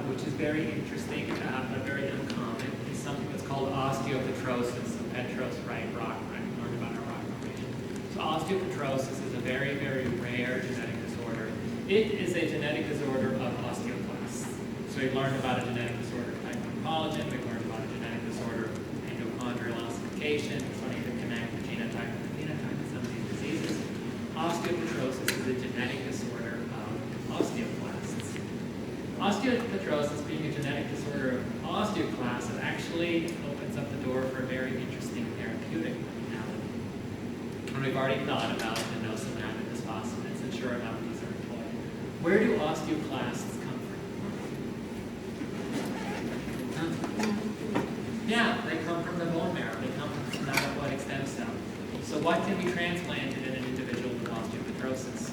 which is very interesting but very uncommon, is something that's called osteopetrosis. So Petros, right, rock, right? We learned about our rock formation. So osteopetrosis is a very, very rare genetic disorder. It is a genetic disorder of osteoclasts. So we learned about a genetic disorder of type 1 collagen. We learned about a genetic disorder of endochondrial ossification. It's funny to connect the genotype and the phenotype in some of these diseases. Osteopetrosis is a genetic disorder of osteoclasts. Osteopetrosis, being a genetic disorder of osteoclasts, it actually opens up the door for a very interesting therapeutic modality. And we've already thought about denosumab and bisphosphonates, and sure enough, these are employed. Where do osteoclasts come from? Yeah, they come from the bone marrow. They come from the hematopoietic stem cell. So what can be transplanted in an individual with osteopetrosis?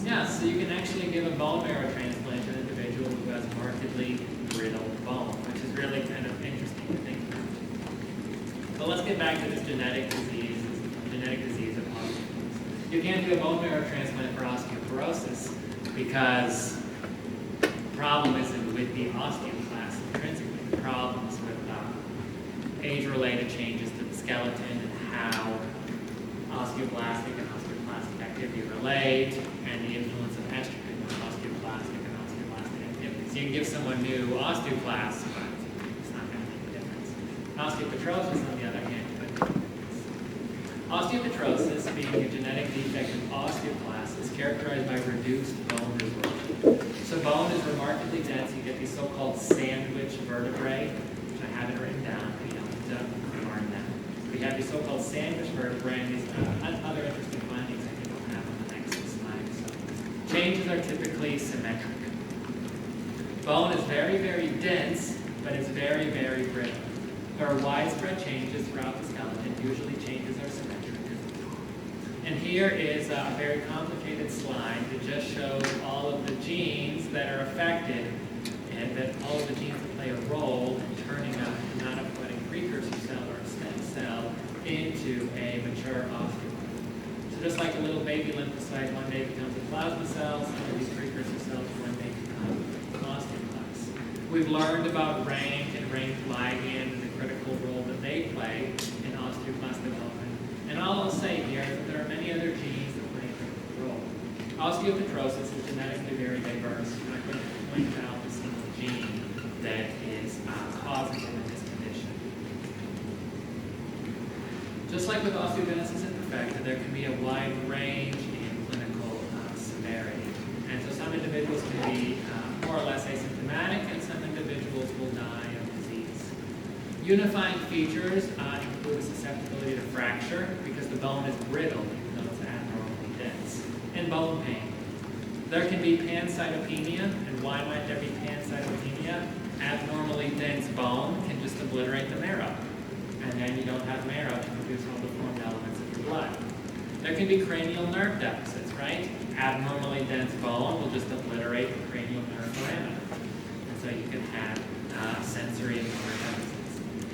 Yeah, so you can actually give a bone marrow transplant to an individual who has markedly brittle bone, which is really kind of interesting to think about. But let's get back to this genetic disease of osteoporosis. You can't do a bone marrow transplant for osteoporosis because the problem isn't with the osteoclast intrinsically. The problem is with age-related changes to the skeleton and how osteoblastic and osteoclastic activity relate, and the influence of estrogen on osteoclastic and osteoblastic activity. So you can give someone new osteoclasts, but it's not going to make a difference. Osteopetrosis, on the other hand, could. Osteopetrosis, being a genetic defect of osteoclasts, is characterized by reduced bone resorption. So bone is remarkably dense. You get these so-called sandwich vertebrae, which I haven't written down, but you don't need to learn them. We have these so-called sandwich vertebrae and these other interesting findings I think we'll have on the next slide. So, changes are typically symmetric. Bone is very, very dense, but it's very, very brittle. There are widespread changes throughout the skeleton. Usually changes are symmetric. And here is a very complicated slide that just shows all of the genes that are affected and that all of the genes that play a role in turning a hematopoietic precursor cell or a stem cell into a mature osteoid. So just like a little baby lymphocyte one day becomes a plasma cell, some of these precursor cells one day become osteoclasts. We've learned about rank and rank ligand and the critical role that they play in osteoclast development. And all I'll say here is that there are many other genes that play a critical role. Osteopetrosis is genetically very diverse. I'm going to point out the single gene that is causing this condition. Just like with osteogenesis imperfecta, there can be a wide range in clinical severity. And so some individuals can be more or less asymptomatic, and some individuals will die of disease. Unifying features include a susceptibility to fracture because the bone is brittle, even though it's abnormally dense, and bone pain. There can be pancytopenia, and why might there be pancytopenia? Abnormally dense bone can just obliterate the marrow, and then you don't have marrow to produce all the formed elements of your blood. There can be cranial nerve deficits, right? Abnormally dense bone will just obliterate the cranial nerve parameter, and so you can have sensory and motor deficits.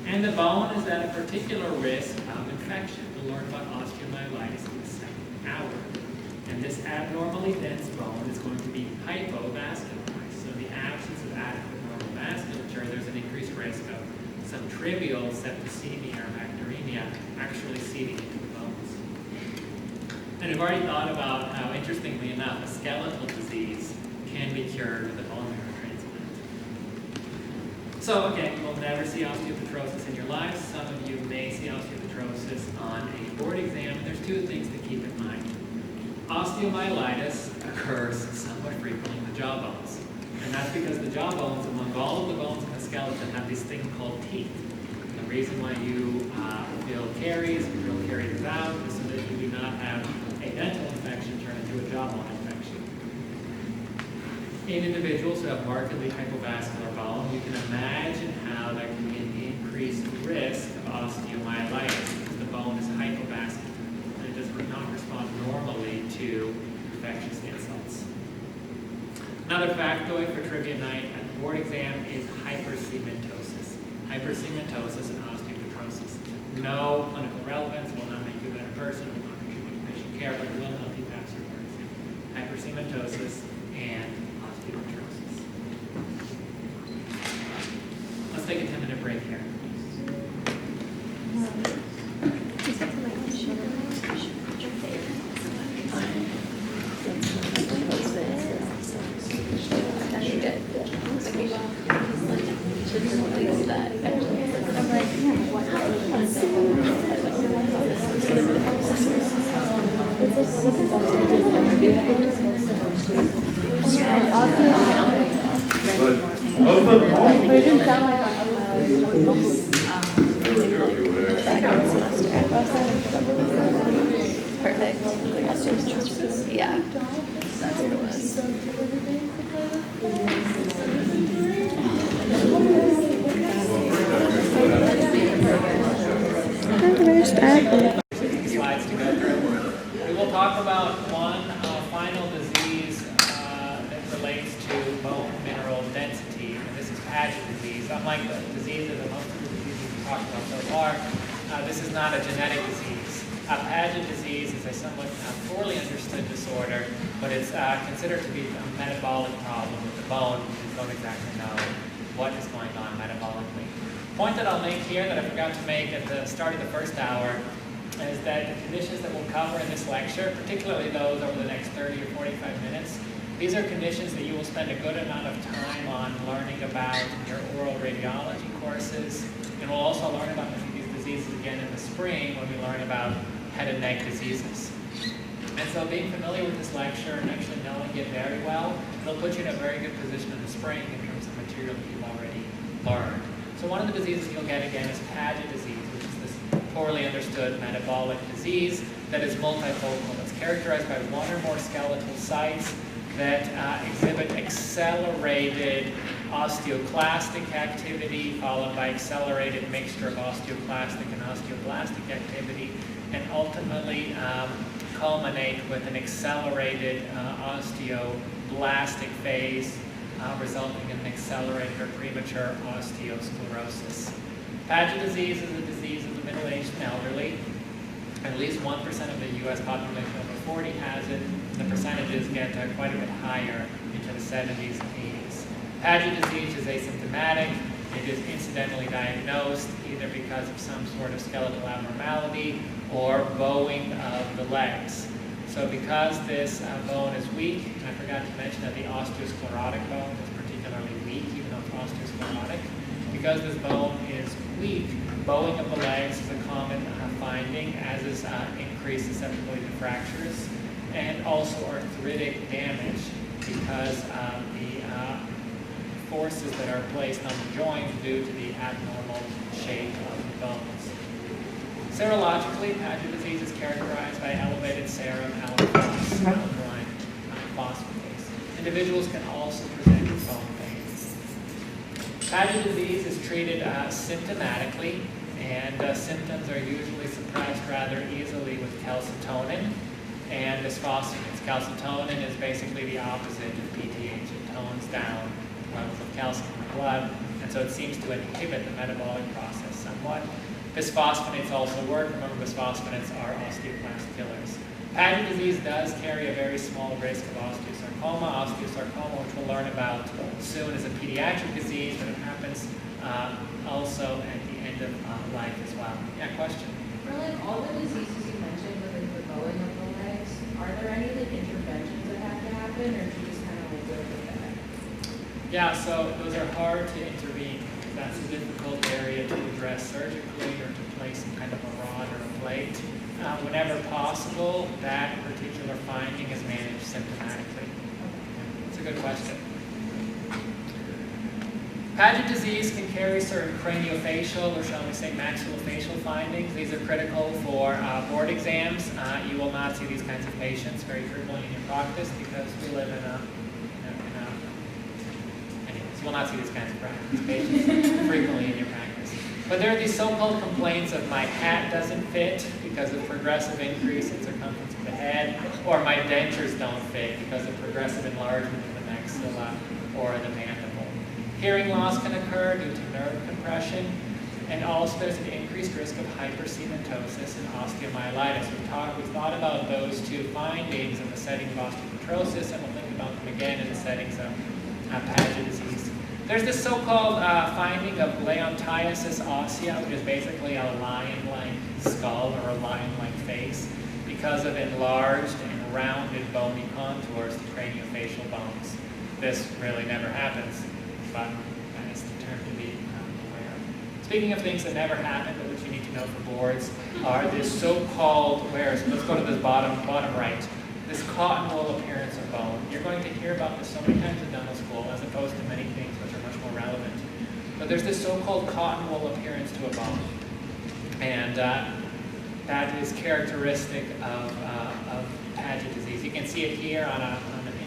And the bone is at a particular risk of infection. We'll learn about osteomyelitis in the second hour. And this abnormally dense bone is going to be hypovascularized. So in the absence of adequate normal vasculature, there's an increased risk of some trivial septicemia or bacteremia actually seeding into the bones. And we've already thought about how, interestingly enough, a skeletal disease can be cured with a bone marrow transplant. So again, you will never see osteopetrosis in your lives. Some of you may see osteopetrosis on a board exam. And there's two things to keep in mind. Osteomyelitis occurs somewhat frequently in the jaw bones. And that's because the jaw bones, among all of the bones in the skeleton, have this thing called teeth. And the reason why you feel caries, you feel caries without, is so that you do not have a dental infection turn into a jawbone infection. In individuals who have markedly hypovascular bone, you can imagine how there can be an increased risk of osteomyelitis because the bone is hypovascular. It does not respond normally to infectious insults. Another factoid for trivia night at the board exam is hypercementosis. Hypercementosis and osteopetrosis. No clinical relevance, will not make you a better person, will not contribute to patient care, but it will help you pass your board exam. Hypercementosis and osteopetrosis. Let's take a 10-minute break here. Perfect. Yeah, that's what it was. Slides to go through. We will talk about one final disease that relates to bone mineral density, and this is Paget disease. Unlike the diseases that most of the diseases we've talked about so far, this is not a genetic disease. Paget disease is a somewhat poorly understood disorder, but it's considered to be a metabolic problem with the bone. We don't exactly know what is going on metabolically. Point that I'll make here that I forgot to make at the start of the first hour is that the conditions that we'll cover in this lecture, particularly those over the next 30 or 45 minutes, these are conditions that you will spend a good amount of time on learning about in your oral radiology courses. And we'll also learn about these diseases again in the spring when we learn about head and neck diseases. And so being familiar with this lecture and actually knowing it very well It'll put you in a very good position in the spring in terms of material that you've already learned. So one of the diseases you'll get again is Paget disease, which is this poorly understood metabolic disease that is multifocal. It's characterized by one or more skeletal sites that exhibit accelerated osteoclastic activity, followed by accelerated mixture of osteoclastic and osteoblastic activity, and ultimately culminate with an accelerated osteoblastic phase, resulting in an accelerated or premature osteosclerosis. Paget disease is a disease of the middle-aged and elderly. At least 1% of the U.S. population over 40 has it. The percentages get quite a bit higher into the 70s and 80s. Paget disease is asymptomatic. It is incidentally diagnosed either because of some sort of skeletal abnormality or bowing of the legs. So because this bone is weak, and I forgot to mention that the osteosclerotic bone is particularly weak, even though it's osteosclerotic, because this bone is weak, bowing of the legs is a common finding, as is increased susceptibility to fractures, and also arthritic damage because the forces that are placed on the joint due to the abnormal shape of the bones. Serologically, Paget disease is characterized by elevated serum alkaline phosphatase. Individuals can also present with bone pain. Paget disease is treated symptomatically, and symptoms are usually suppressed rather easily with calcitonin and bisphosphonates. Calcitonin is basically the opposite of PTH. It tones down levels of calcium in the blood, and so it seems to inhibit the metabolic process somewhat. Bisphosphonates also work. Remember, bisphosphonates are osteoclast killers. Paget disease does carry a very small risk of osteosarcoma. Osteosarcoma, which we'll learn about soon, is a pediatric disease, but it happens also at the end of life as well. Yeah, question? For like all the diseases you mentioned, with like the bowing of the legs, are there any like interventions that have to happen, or do you just kind of like live with that? Yeah, so those are hard to intervene. That's a difficult area to address surgically or to place some kind of a rod or a plate. Whenever possible, that particular finding is managed symptomatically. That's a good question. Paget disease can carry certain craniofacial, or shall we say maxillofacial findings. These are critical for board exams. You will not see these kinds of patients very frequently in your practice because we live in a anyways, you will not see these kinds of patients frequently in your practice. But there are these so-called complaints of my hat doesn't fit because of progressive increase in circumference of the head, or my dentures don't fit because of progressive enlargement of the maxilla or the mandible. Hearing loss can occur due to nerve compression, and also there's an increased risk of hypercementosis and osteomyelitis. We've thought about those two findings in the setting of osteopetrosis, and we'll think about them again in the settings of Paget disease. There's this so-called finding of leontiasis ossea, which is basically a lion-like skull or a lion-like face because of enlarged and rounded bony contours to craniofacial bones. This really never happens, but that is the term to be aware of. Speaking of things that never happen, but which you need to know for boards, are this so-called, let's go to this bottom right, this cotton wool appearance of bone. You're going to hear about this so many times in dental school, as opposed to many things which are much more relevant. But there's this so-called cotton wool appearance to a bone, and that is characteristic of Paget disease. You can see it here on an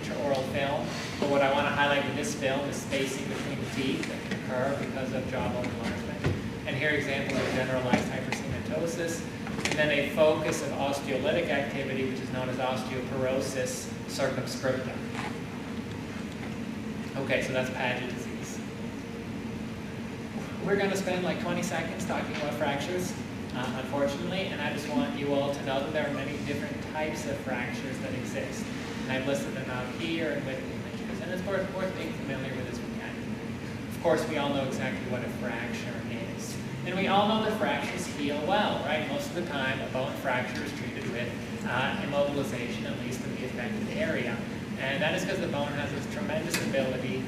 intraoral film, but what I want to highlight with this film is spacing between the teeth that can occur because of jawbone enlargement. And here examples of generalized hypercementosis, and then a focus of osteolytic activity, which is known as osteoporosis circumscripta. Okay, so that's Paget disease. We're going to spend like 20 seconds talking about fractures, unfortunately, and I just want you all to know that there are many different types of fractures that exist. And I've listed them out here and with images, and it's worth being familiar with as we can. Of course, we all know exactly what a fracture is. And we all know that fractures heal well, right? Most of the time, a bone fracture is treated with immobilization, at least of the affected area. And that is because the bone has this tremendous ability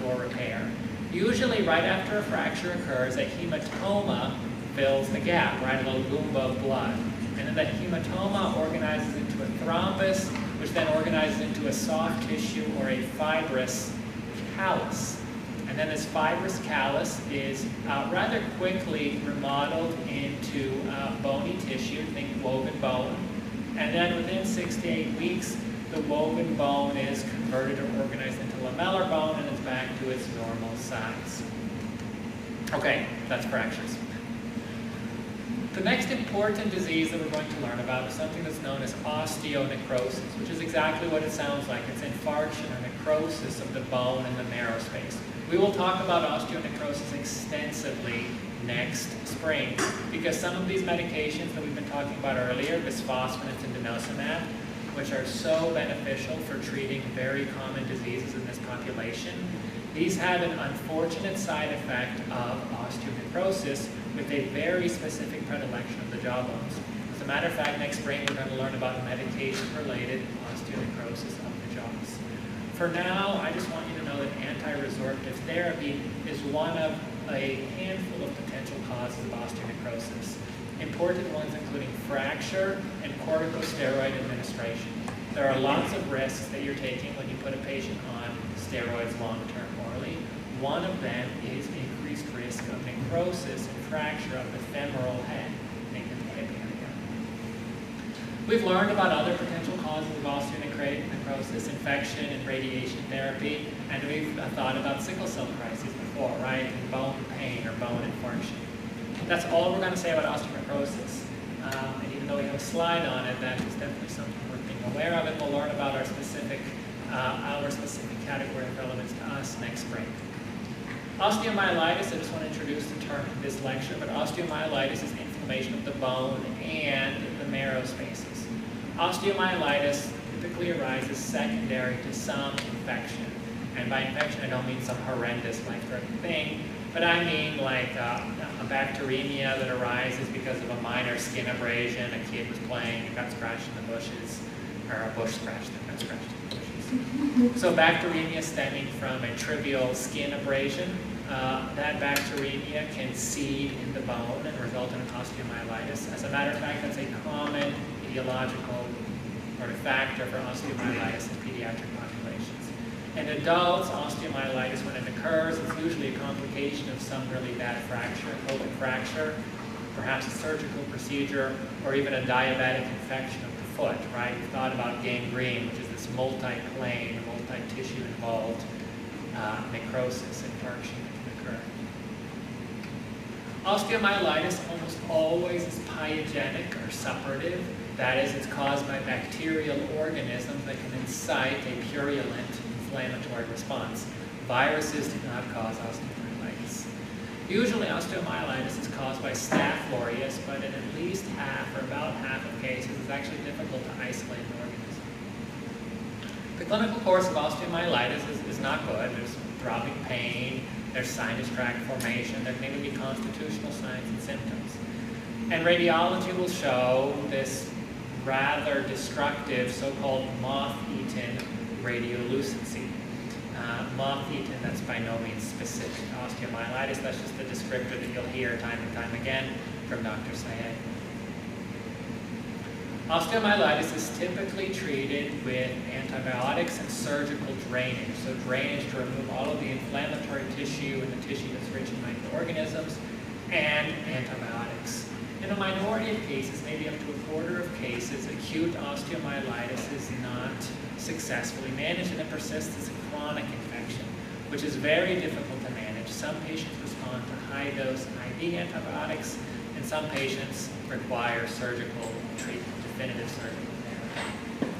for repair. Usually, right after a fracture occurs, a hematoma fills the gap, right? A little goomba of blood. And then the hematoma organizes into a thrombus, which then organizes into a soft tissue or a fibrous callus. And then this fibrous callus is rather quickly remodeled into bony tissue, think woven bone. And then within 6 to 8 weeks, the woven bone is converted or organized into lamellar bone and it's back to its normal size. Okay, that's fractures. The next important disease that we're going to learn about is something that's known as osteonecrosis, which is exactly what it sounds like. It's infarction or necrosis of the bone in the marrow space. We will talk about osteonecrosis extensively next spring because some of these medications that we've been talking about earlier, bisphosphonates and denosumab, which are so beneficial for treating very common diseases in this population, these have an unfortunate side effect of osteonecrosis with a very specific predilection of the jawbones. As a matter of fact, next spring we're going to learn about medication-related osteonecrosis of the jaws. For now, I just want you to know that anti-resorptive therapy is one of a handful of potential causes of osteonecrosis. Important ones including fracture and corticosteroid administration. There are lots of risks that you're taking when you put a patient on steroids long-term orally. One of them is increased risk of necrosis and fracture of the femoral head. Think of the hip area. We've learned about other potential causes of osteonecrosis, infection and radiation therapy, and we've thought about sickle cell crises before, right? And bone pain or bone infarction. That's all we're going to say about osteonecrosis. And even though we have a slide on it, that is definitely something worth being aware of, and we'll learn about our specific category of relevance to us next spring. Osteomyelitis, I just want to introduce the term in this lecture, but osteomyelitis is inflammation of the bone and the marrow spaces. Osteomyelitis typically arises secondary to some infection. And by infection, I don't mean some horrendous life-threatening thing, but I mean like a bacteremia that arises because of a minor skin abrasion. A kid was playing and got scratched in the bushes, or a bush scratched and got scratched in the bushes. So bacteremia stemming from a trivial skin abrasion, that bacteremia can seed in the bone and result in an osteomyelitis. As a matter of fact, that's a common etiological or factor for osteomyelitis in pediatric populations. In adults, osteomyelitis, when it occurs, it's usually a complication of some really bad fracture, open fracture, perhaps a surgical procedure, or even a diabetic infection of the foot, right? You've thought about gangrene, which is this multi-plane, multi-tissue involved necrosis, infarction that can occur. Osteomyelitis almost always is pyogenic or suppurative. That is, it's caused by bacterial organisms that can incite a purulent inflammatory response. Viruses do not cause osteomyelitis. Usually osteomyelitis is caused by Staph aureus, but in at least half or about half of cases it's actually difficult to isolate an organism. The clinical course of osteomyelitis is not good. There's throbbing pain, there's sinus tract formation, there can even be constitutional signs and symptoms. And radiology will show this rather destructive so-called moth-eaten radiolucency. Moth-eaten, that's by no means specific to osteomyelitis, that's just the descriptor that you'll hear time and time again from Dr. Sayed. Osteomyelitis is typically treated with antibiotics and surgical drainage. So drainage to remove all of the inflammatory tissue and the tissue that's rich in microorganisms, and antibiotics. In a minority of cases, maybe up to a quarter of cases, acute osteomyelitis is not successfully managed and it persists as a chronic infection, which is very difficult to manage. Some patients respond to high-dose IV antibiotics, and some patients require surgical treatment, definitive surgical therapy.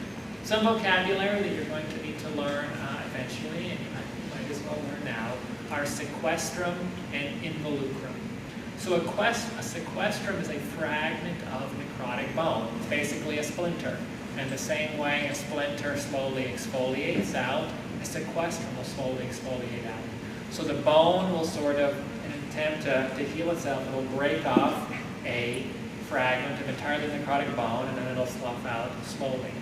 Some vocabulary that you're going to need to learn eventually, and you might as well learn now, are sequestrum and involucrum. So a sequestrum is a fragment of necrotic bone. It's basically a splinter. And the same way a splinter slowly exfoliates out, a sequestrum will slowly exfoliate out. So the bone will sort of, in an attempt to heal itself, it will break off a fragment of entirely necrotic bone, and then it'll slough out slowly.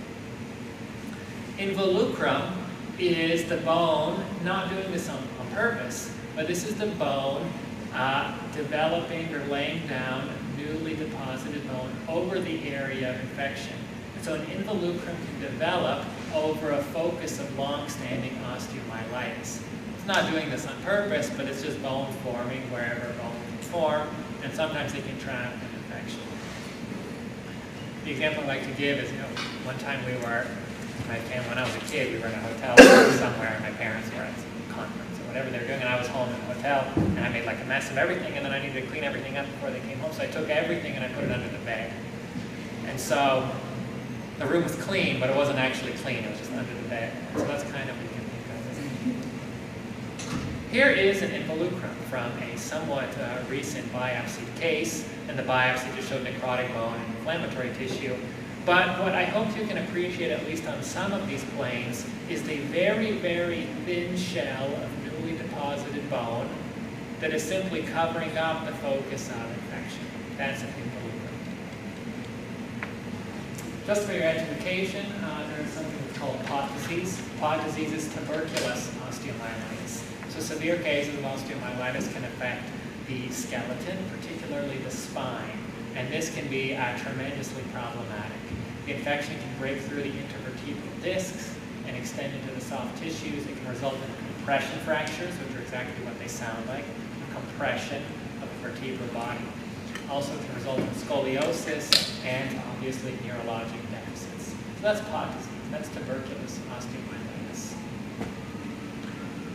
Involucrum is the bone, not doing this on purpose, but this is the bone developing or laying down newly deposited bone over the area of infection. And so an involucrum can develop over a focus of long-standing osteomyelitis. It's not doing this on purpose, but it's just bone forming wherever bone can form, and sometimes it can trap an infection. The example I like to give is, one time when I was a kid, we were in a hotel somewhere, and my parents were at some conference or whatever they were doing, and I was home in the hotel, and I made like a mess of everything, and then I needed to clean everything up before they came home, so I took everything and I put it under the bed. And so the room was clean, but it wasn't actually clean, it was just under the bed. So that's kind of what you can think of. Here is an involucrum from a somewhat recent biopsy case, and the biopsy just showed necrotic bone and inflammatory tissue. But what I hope you can appreciate, at least on some of these planes, is the very, very thin shell of newly deposited bone that is simply covering up the focus of infection. That's an involucrum. Just for your education, there's something called pot disease. Pot disease is tuberculous osteomyelitis. So severe cases of osteomyelitis can affect the skeleton, particularly the spine, and this can be tremendously problematic. The infection can break through the intervertebral discs and extend into the soft tissues. It can result in compression fractures, which are exactly what they sound like, compression of the vertebral body. Also can result in scoliosis and obviously neurologic deficits. So that's pot disease, that's tuberculous osteomyelitis.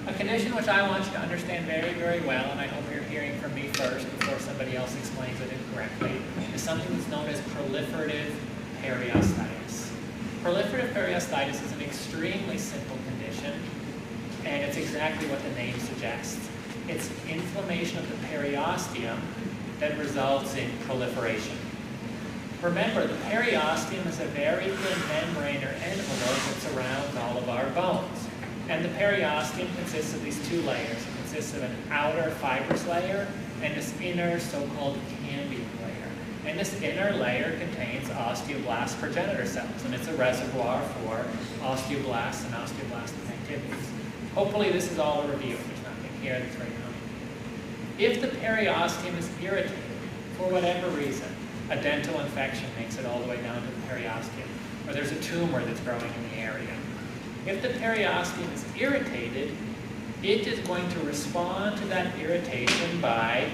A condition which I want you to understand very, very well, and I hope you're hearing from me first before somebody else explains it incorrectly, is something that's known as proliferative periostitis. Proliferative periostitis is an extremely simple condition, and it's exactly what the name suggests. It's inflammation of the periosteum that results in proliferation. Remember, the periosteum is a very thin membrane or envelope that surrounds all of our bones. And the periosteum consists of these two layers. It consists of an outer fibrous layer and this inner so-called cambium layer. And this inner layer contains osteoblast progenitor cells, and it's a reservoir for osteoblasts and osteoblastic activities. Hopefully this is all a review. There's nothing here that's very common. If the periosteum is irritated, for whatever reason, a dental infection makes it all the way down to the periosteum, or there's a tumor that's growing in the area. If the periosteum is irritated, it is going to respond to that irritation by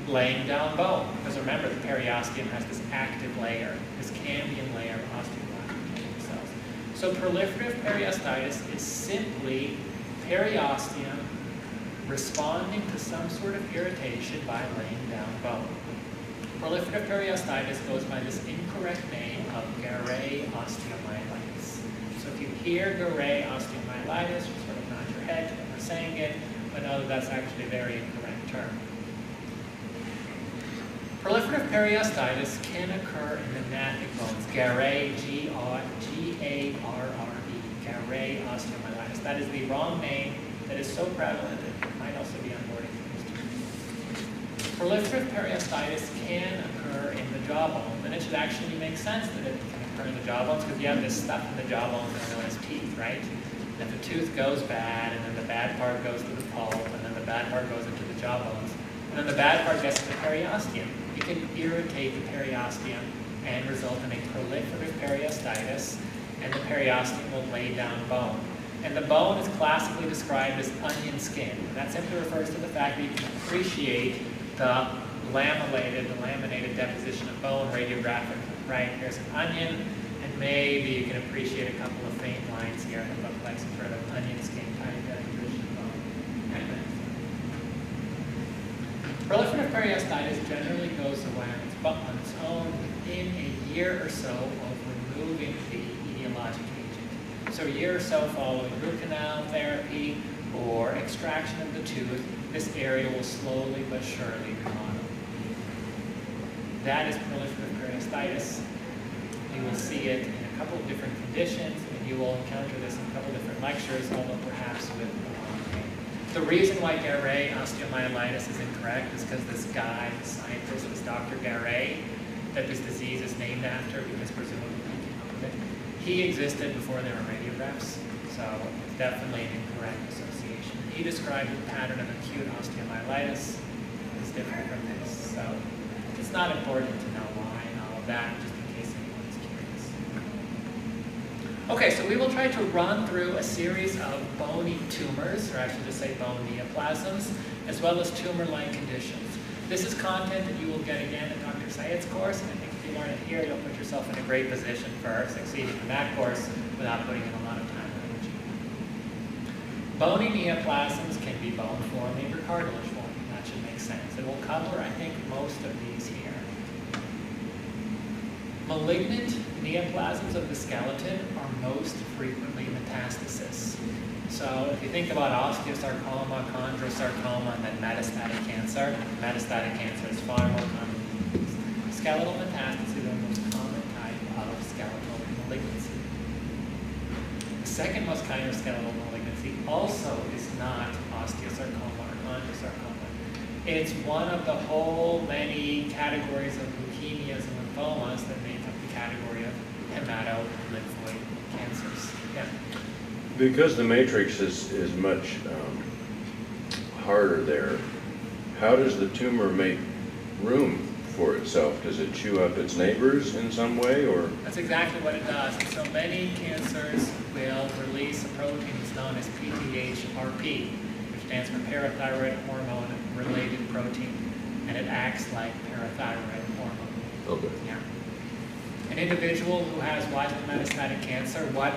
laying down bone. Because remember, the periosteum has this active layer, this cambium layer of osteoblastic cells. So proliferative periostitis is simply periosteum responding to some sort of irritation by laying down bone. Proliferative periostitis goes by this incorrect name of Guérin osteomyelitis. So if you hear Guérin osteomyelitis, you sort of nod your head when we're saying it, but know that that's actually a very incorrect term. Proliferative periostitis can occur in the gnathic bones, Guérin, G-A-R-R-E, Guérin osteomyelitis. That is the wrong name that is so prevalent it might also be on boarding students. Proliferative periostitis can occur in the jawbones, and it should actually make sense that it can occur in the jawbones because you have this stuff in the jawbones that are known as teeth, right? And if the tooth goes bad, and then the bad part goes to the pulp, and then the bad part goes into the jawbones, and then the bad part gets to the periosteum, it can irritate the periosteum and result in a proliferative periostitis, and the periosteum will lay down bone. And the bone is classically described as onion skin. And that simply refers to the fact that you can appreciate the laminated deposition of bone radiographically, right? Here's an onion, and maybe you can appreciate a couple of faint lines here that look like some sort of onion skin kind of deposition of bone. Proliferative periostitis generally goes away on its own within a year or so of removing the etiologic agent. So a year or so following root canal therapy or extraction of the tooth, this area will slowly but surely remodel. That is proliferative periostitis. You will see it in a couple of different conditions, and you will encounter this in a couple of different lectures, although perhaps with the reason why Guérin osteomyelitis is incorrect is because this guy, the scientist, this Dr. Guérin, that this disease is named after, because presumably he came up with it, he existed before there were radiographs, so it's definitely an incorrect association. He described a pattern of acute osteomyelitis as different from this, so it's not important to know why and all of that, just in case anyone's curious. Okay, so we will try to run through a series of bony tumors, or I should just say bone neoplasms, as well as tumor-like conditions. This is content that you will get again in Dr. Syed's course, and I think if you learn it here, you'll put yourself in a great position for succeeding in that course without putting in a lot of time and energy. Bony neoplasms can be bone forming or cartilage forming. That should make sense. And we'll cover, I think, most of these here. Malignant neoplasms of the skeleton are most frequently metastasis. So if you think about osteosarcoma, chondrosarcoma, and then metastatic cancer is far more common. Skeletal metastases are the most common type of skeletal malignancy. The second most common skeletal malignancy also is not osteosarcoma or chondrosarcoma. It's one of the whole many categories of leukemias and lymphomas that make up the category of hematolymphoid cancers. Yeah. Because the matrix is much harder there, how does the tumor make room for itself? Does it chew up its neighbors in some way, or? That's exactly what it does. So many cancers will release a protein that's known as PTHRP, which stands for parathyroid hormone related protein, and it acts like parathyroid hormone. Okay. Yeah. An individual who has widely metastatic cancer, what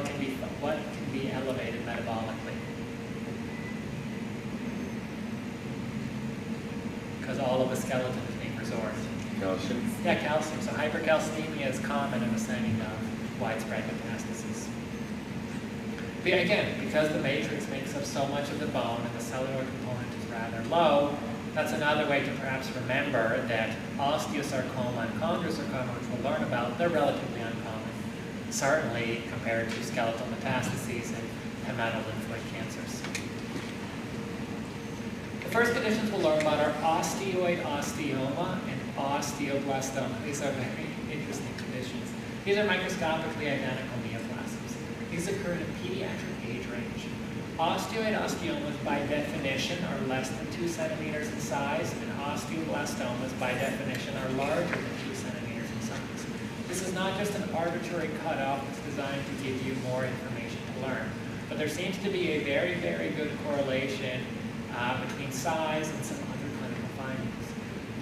can be elevated metabolically? Because all of the skeleton is being resorbed. Calcium? Yeah, calcium. So hypercalcemia is common in the setting of widespread metastases. But again, because the matrix makes up so much of the bone and the cellular component is rather low, that's another way to perhaps remember that osteosarcoma and chondrosarcoma, which we'll learn about, they're relatively uncommon, certainly compared to skeletal metastases and hematolymphoid cancers. The first conditions we'll learn about are osteoid osteoma and osteoblastoma. These are very interesting conditions. These are microscopically identical neoplasms. These occur in a pediatric age range. Osteoid osteomas, by definition, are less than 2 centimeters in size, and osteoblastomas, by definition, are larger than 2 centimeters in size. This is not just an arbitrary cutoff that's designed to give you more information to learn, but there seems to be a very, very good correlation between size and some other clinical findings.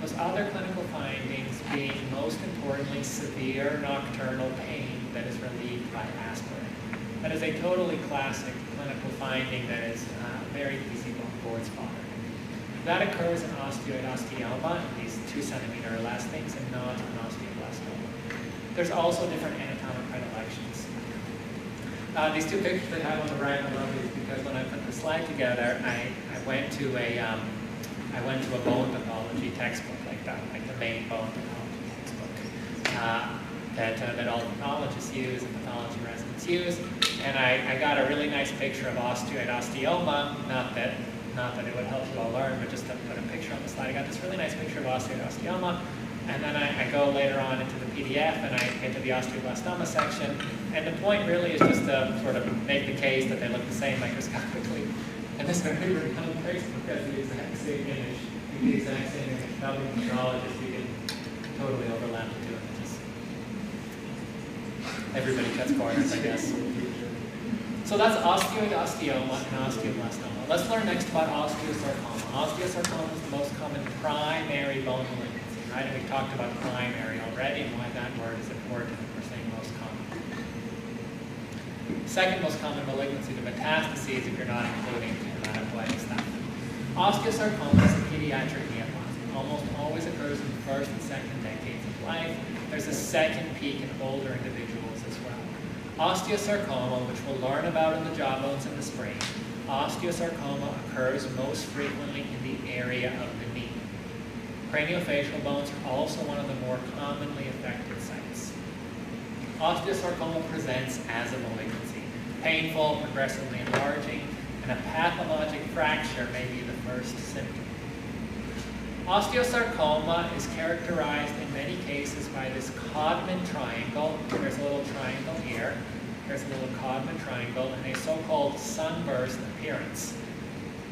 Those other clinical findings being, most importantly, severe nocturnal pain that is relieved by aspirin. That is a totally classic clinical finding that is very easy on board's fodder. That occurs in osteoid osteoma, these 2 centimeter or less things, and not in osteoblastoma. There's also different anatomic predilections. These two pictures that I have on the right, I love these because when I put the slide together, I went to a bone pathology textbook like that, like the main bone pathology textbook that all pathologists use and pathology residents use. And I got a really nice picture of osteoid osteoma, not that it would help you all learn, but just to put a picture on the slide. I got this really nice picture of osteoid osteoma, and then I go later on into the PDF and I get to the osteoblastoma section, and the point really is just to sort of make the case that they look the same microscopically. And this is really on Facebook has the exact same image, the exact same image. Probably pathologists, you can totally overlap the two images. Everybody cuts corners, I guess. So that's osteoid osteoma and osteoblastoma. Let's learn next about osteosarcoma. Osteosarcoma is the most common primary bone malignancy, right? And we talked about primary already and why that word is important if we're saying most common. Second most common malignancy, the metastases, if you're not including hematopoietic stuff. Osteosarcoma is a pediatric neoplasm. Almost always occurs in the first and second decades of life. There's a second peak in older individuals as well. Osteosarcoma, which we'll learn about in the jaw bones in the spring, osteosarcoma occurs most frequently in the area of the knee. Craniofacial bones are also one of the more commonly affected sites. Osteosarcoma presents as a malignancy, painful, progressively enlarging, and a pathologic fracture may be the first symptom. Osteosarcoma is characterized in many cases by this Codman triangle. There's a little triangle here. There's a little Codman triangle and a so-called sunburst appearance.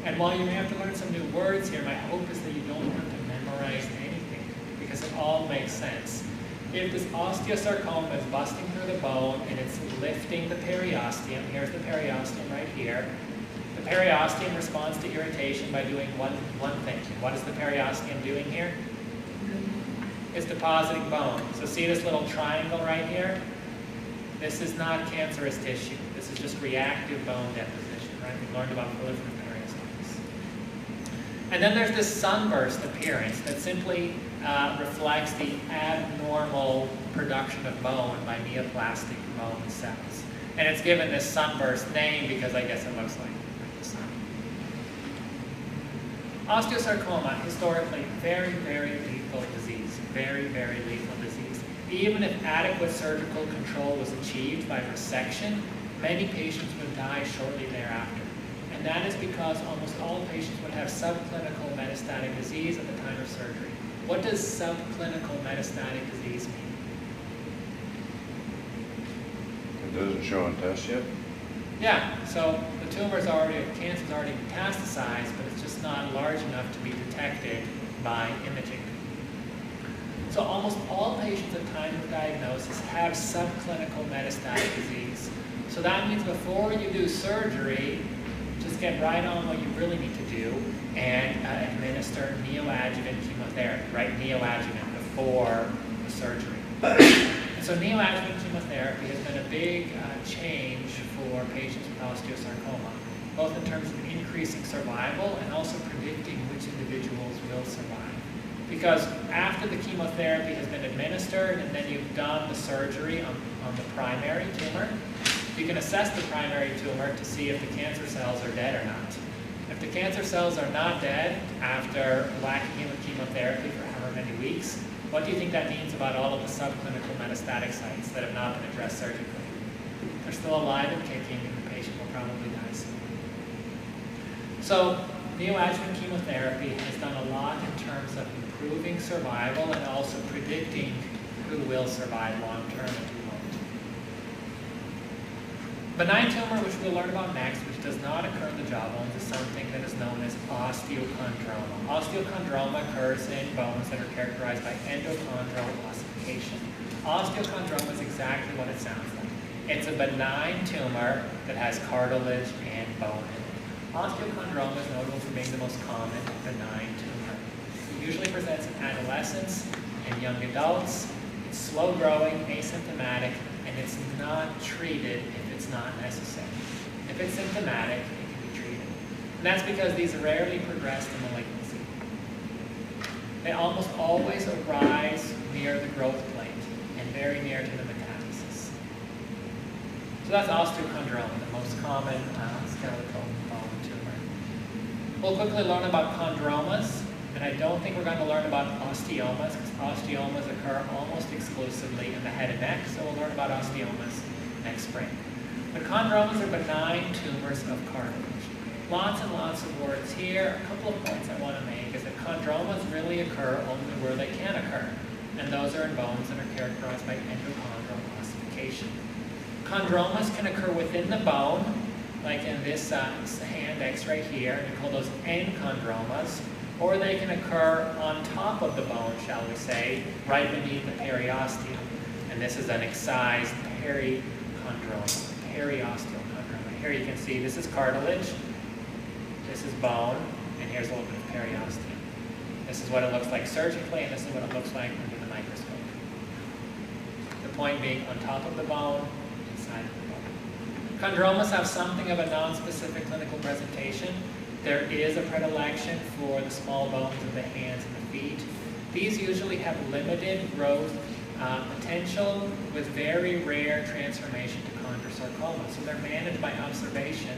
And while you may have to learn some new words here, my hope is that you don't have to memorize anything because it all makes sense. if this osteosarcoma is busting through the bone and it's lifting the periosteum, here's the periosteum right here. The periosteum responds to irritation by doing one thing. What is the periosteum doing here? It's depositing bone. So see this little triangle right here? This is not cancerous tissue. This is just reactive bone deposition, right? We learned about proliferative periostosis. And then there's this sunburst appearance that simply reflects the abnormal production of bone by neoplastic bone cells. And it's given this sunburst name because I guess it looks like the sun. Osteosarcoma, historically, very, very lethal disease. Very, very lethal disease. Even if adequate surgical control was achieved by resection, many patients would die shortly thereafter. And that is because almost all patients would have subclinical metastatic disease at the time of surgery. What does subclinical metastatic disease mean? It doesn't show on tests yet? Yeah, so the tumor's already, cancer's already metastasized, but it's just not large enough to be detected by imaging. So almost all patients at time of diagnosis have subclinical metastatic disease. So that means before you do surgery, just get right on what you really need to do and administer neoadjuvant chemotherapy, right? Neoadjuvant before the surgery. And so neoadjuvant chemotherapy has been a big change for patients with osteosarcoma, both in terms of increasing survival and also predicting which individuals will survive. Because after the chemotherapy has been administered and then you've done the surgery on the primary tumor, you can assess the primary tumor to see if the cancer cells are dead or not. If the cancer cells are not dead after whacking in with chemotherapy for however many weeks, what do you think that means about all of the subclinical metastatic sites that have not been addressed surgically? They're still alive and kicking, and the patient will probably die soon. So neoadjuvant chemotherapy has done a lot in terms of improving survival and also predicting who will survive long term and who won't. Benign tumor, which we'll learn about next, which does not occur in the jaw bones, is something that is known as osteochondroma. Osteochondroma occurs in bones that are characterized by endochondral ossification. Osteochondroma is exactly what it sounds like. It's a benign tumor that has cartilage and bone in it. Osteochondroma is notable for being the most common benign tumor. It usually presents in adolescents and young adults. It's slow growing, asymptomatic, and it's not treated if it's not necessary. If it's symptomatic, it can be treated. And that's because these rarely progress to malignancy. They almost always arise near the growth plate and very near to the metastasis. So that's osteochondroma, the most common skeletal bone tumor. We'll quickly learn about chondromas, and I don't think we're going to learn about osteomas, because osteomas occur almost exclusively in the head and neck, so we'll learn about osteomas next spring. But chondromas are benign tumors of cartilage. Lots and lots of words here. A couple of points I want to make is that chondromas really occur only where they can occur, and those are in bones that are characterized by endochondral ossification. Chondromas can occur within the bone, like in this hand X-ray here, and we call those enchondromas, or they can occur on top of the bone, shall we say, right beneath the periosteum. And this is an excised perichondroma, periosteochondroma. Here you can see this is cartilage, this is bone, and here's a little bit of periosteum. This is what it looks like surgically, and this is what it looks like under the microscope. The point being on top of the bone, inside of the bone. Chondromas have something of a non-specific clinical presentation. There is a predilection for the small bones of the hands and the feet. These usually have limited growth potential with very rare transformation to chondrosarcoma. So they're managed by observation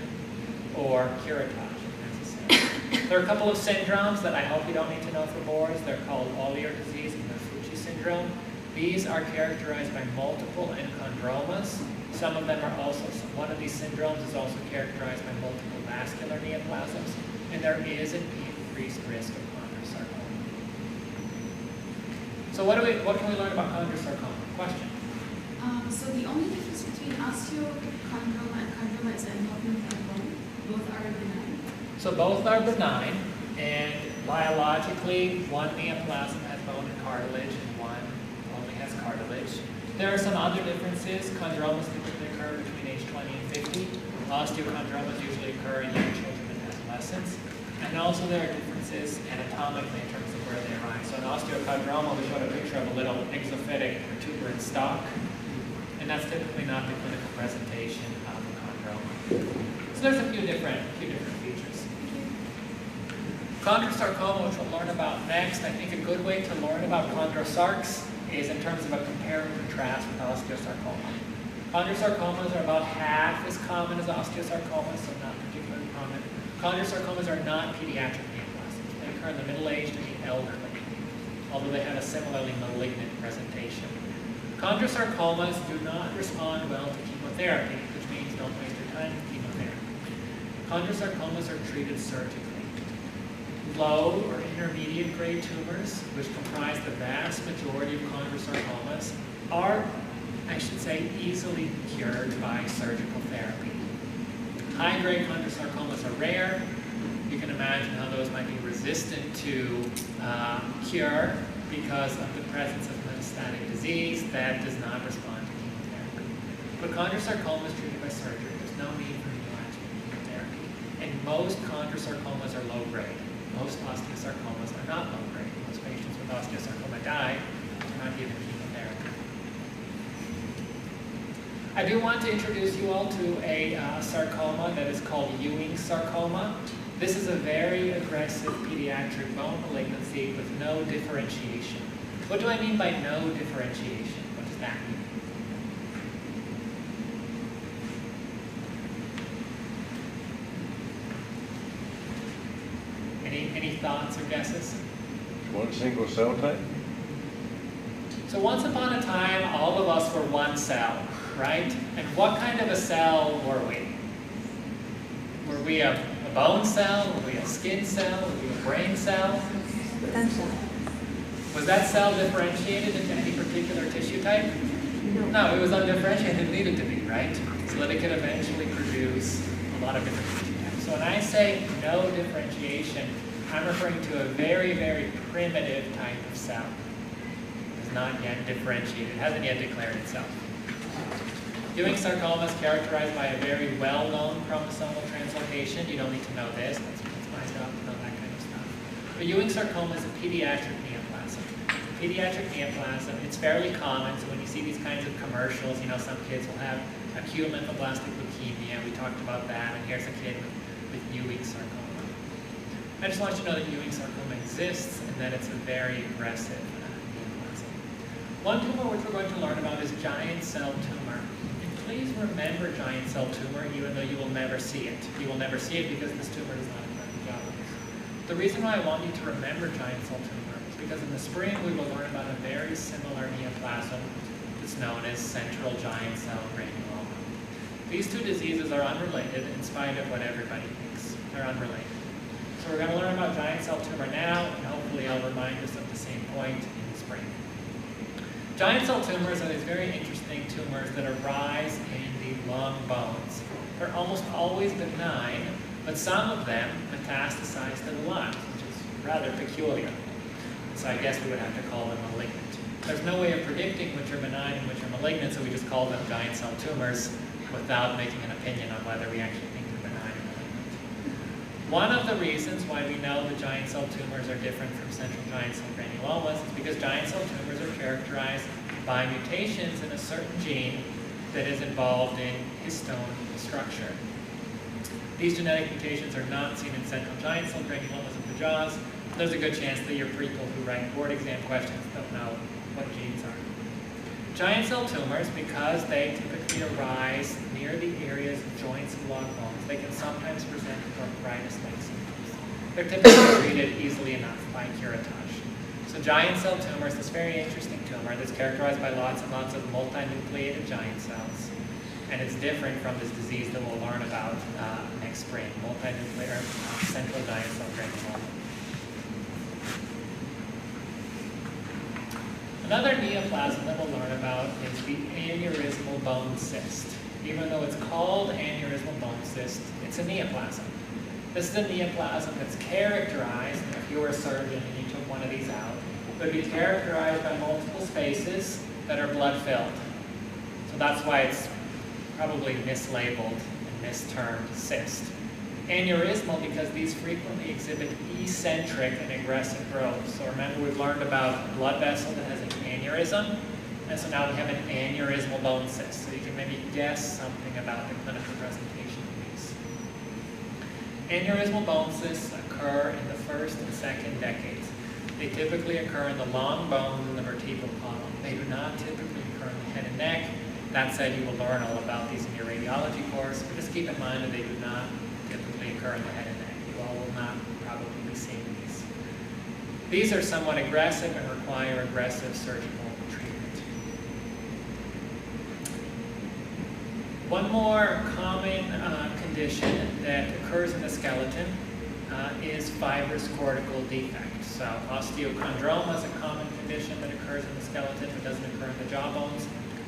or curettage if necessary. There are a couple of syndromes that I hope you don't need to know for boards. They're called Ollier disease and Maffucci syndrome. These are characterized by multiple enchondromas. Some of them are also, one of these syndromes is also characterized by multiple vascular neoplasms, and there is an increased risk of chondrosarcoma. So what can we learn about chondrosarcoma? Question? So the only difference between osteochondroma and chondroma is involvement of bone. Both are benign. So both are benign, and biologically, one neoplasm has bone and cartilage, and one only has cartilage. There are some other differences. Chondromas typically occur between age 20 and 50. Osteochondromas usually occur in young children and adolescents. And also there are differences anatomically in terms of where they arise. So an osteochondroma, we showed a picture of a little exophytic protuberant stalk, and that's typically not the clinical presentation of a chondroma. So there's a few different features. Chondrosarcoma, which we'll learn about next, I think a good way to learn about chondrosarcs is in terms of a compare and contrast with osteosarcoma. Chondrosarcomas are about half as common as osteosarcomas, so not particularly common. Chondrosarcomas are not pediatric neoplasms. They occur in the middle-aged and the elderly, although they have a similarly malignant presentation. Chondrosarcomas do not respond well to chemotherapy, which means don't waste your time with chemotherapy. Chondrosarcomas are treated surgically. Low or intermediate grade tumors, which comprise the vast majority of chondrosarcomas, are, I should say, easily cured by surgical therapy. High-grade chondrosarcomas are rare. You can imagine how those might be resistant to cure because of the presence of metastatic disease that does not respond to chemotherapy. But chondrosarcoma is treated by surgery. There's no need for neoadjuvant chemotherapy. And most chondrosarcomas are low-grade. Most osteosarcomas are not low-grade. Most patients with osteosarcoma die and are not given chemotherapy. I do want to introduce you all to a sarcoma that is called Ewing sarcoma. This is a very aggressive pediatric bone malignancy with no differentiation. What do I mean by no differentiation? What does that mean? Any thoughts or guesses? One single cell type? So once upon a time, all of us were one cell, right? And what kind of a cell were we? Were we a bone cell? Were we a skin cell? Were we a brain cell? Was that cell differentiated into any particular tissue type? No, it was undifferentiated. It needed to be, right? So that it could eventually produce a lot of different tissue types. So when I say no differentiation, I'm referring to a very, very primitive type of cell. It's not yet differentiated. It hasn't yet declared itself. Ewing sarcoma is characterized by a very well-known chromosomal translocation. You don't need to know this. That's my job to know that kind of stuff. But Ewing sarcoma is a pediatric neoplasm. Pediatric neoplasm, it's fairly common. So when you see these kinds of commercials, you know, some kids will have acute lymphoblastic leukemia. We talked about that. And here's a kid with Ewing sarcoma. I just want you to know that Ewing sarcoma exists and that it's a very aggressive neoplasm. One tumor which we're going to learn about is giant cell tumor. And please remember giant cell tumor even though you will never see it. You will never see it because this tumor does not occur in jaws. The reason why I want you to remember giant cell tumor is because in the spring we will learn about a very similar neoplasm that's known as central giant cell granuloma. These two diseases are unrelated in spite of what everybody thinks. They're unrelated. So we're going to learn about giant cell tumor now, and hopefully I'll remind us of the same point in the spring. Giant cell tumors are these very interesting tumors that arise in the lung bones. They're almost always benign, but some of them metastasize to the lungs, which is rather peculiar. So I guess we would have to call them malignant. There's no way of predicting which are benign and which are malignant, so we just call them giant cell tumors without making an opinion on whether we actually think they're benign or malignant. One of the reasons why we know that giant cell tumors are different from central giant cell granulomas is because giant cell tumors are characterized by mutations in a certain gene that is involved in histone structure. These genetic mutations are not seen in central giant cell granulomas of the jaws. There's a good chance that your people who write board exam questions don't know what genes are. Giant cell tumors, because they typically arise near the areas of joints and log bones, they can sometimes present with arthritis-like symptoms. They're typically treated easily enough by curettage. So giant cell tumor is this very interesting tumor that's characterized by lots and lots of multinucleated giant cells. And it's different from this disease that we'll learn about next spring, multinuclear central giant cell granuloma. Another neoplasm that we'll learn about is the aneurysmal bone cyst. Even though it's called aneurysmal bone cyst, it's a neoplasm. This is a neoplasm that's characterized, and if you were a surgeon and you took one of these out, it would be characterized by multiple spaces that are blood-filled. So that's why it's probably mislabeled and mistermed cyst. Aneurysmal because these frequently exhibit eccentric and aggressive growth. So remember we've learned about a blood vessel that has an aneurysm, and so now we have an aneurysmal bone cyst. So you can maybe guess something about the clinical presentation of these. Aneurysmal bone cysts occur in the first and second decades. They typically occur in the long bones in the vertebral column. They do not typically occur in the head and neck. That said, you will learn all about these in your radiology course, but just keep in mind that they do not typically occur in the head and neck. You all will not probably be seeing these. These are somewhat aggressive and require aggressive surgical treatment. One more common condition that occurs in the skeleton is fibrous cortical defect. So osteochondroma is a common condition that occurs in the skeleton but doesn't occur in the jaw bones.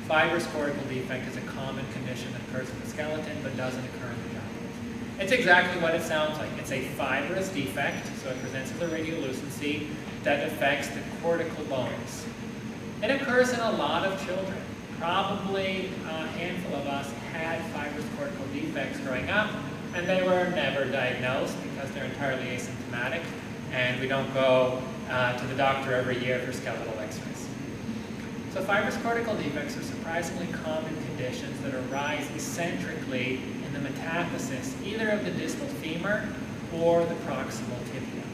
Fibrous cortical defect is a common condition that occurs in the skeleton but doesn't occur in the jaw bones. It's exactly what it sounds like. It's a fibrous defect, so it presents as a radiolucency that affects the cortical bones. It occurs in a lot of children. Probably a handful of us had fibrous cortical defects growing up, and they were never diagnosed because they're entirely asymptomatic, and we don't go to the doctor every year for skeletal x-rays. So fibrous cortical defects are surprisingly common conditions that arise eccentrically in the metaphysis, either of the distal femur or the proximal tibia.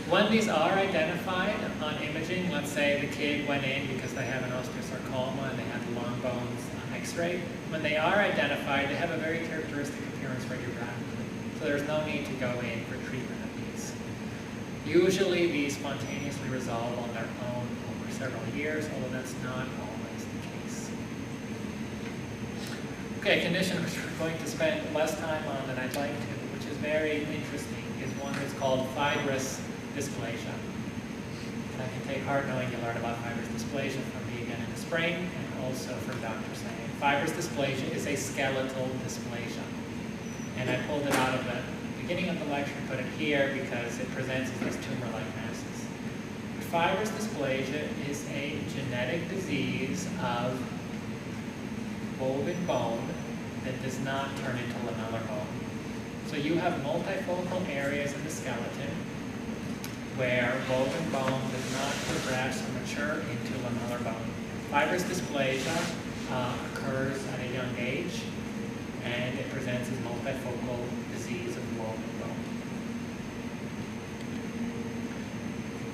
When these are identified on imaging, let's say the kid went in because they have an osteosarcoma and they had the long bones x-ray, when they are identified, they have a very characteristic appearance radiographically. So there's no need to go in for treatment of these. Usually these spontaneously resolve on their own over several years, although that's not always the case. Okay, a condition which we're going to spend less time on than I'd like to, which is very interesting, is one that's called fibrous dysplasia. And I can take heart knowing you learn about fibrous dysplasia from me again in the spring, and also from Dr. Sang. Fibrous dysplasia is a skeletal dysplasia. And I pulled it out of the beginning of the lecture and put it here because it presents as these tumor-like masses. Fibrous dysplasia is a genetic disease of woven bone that does not turn into lamellar bone. So you have multifocal areas in the skeleton where woven bone does not progress or mature into lamellar bone. Fibrous dysplasia occurs at a young age, and it presents as multifocal disease of woven bone.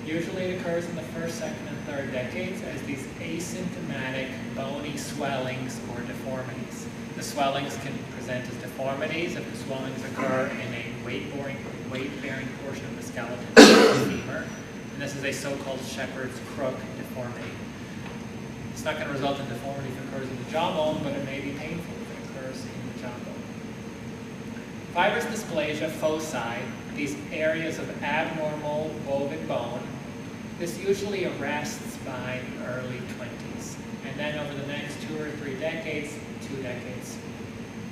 Usually it occurs in the first, second, and third decades as these asymptomatic bony swellings or deformities. The swellings can present as deformities if the swellings occur in a weight-bearing portion of the skeleton, the femur, and this is a so-called shepherd's crook deformity. It's not going to result in deformity if it occurs in the jawbone, but it may be painful if it occurs in the jawbone. Fibrous dysplasia foci, these areas of abnormal woven bone, this usually arrests by the early 20s. And then over the next 2 or 3 decades, 2 decades,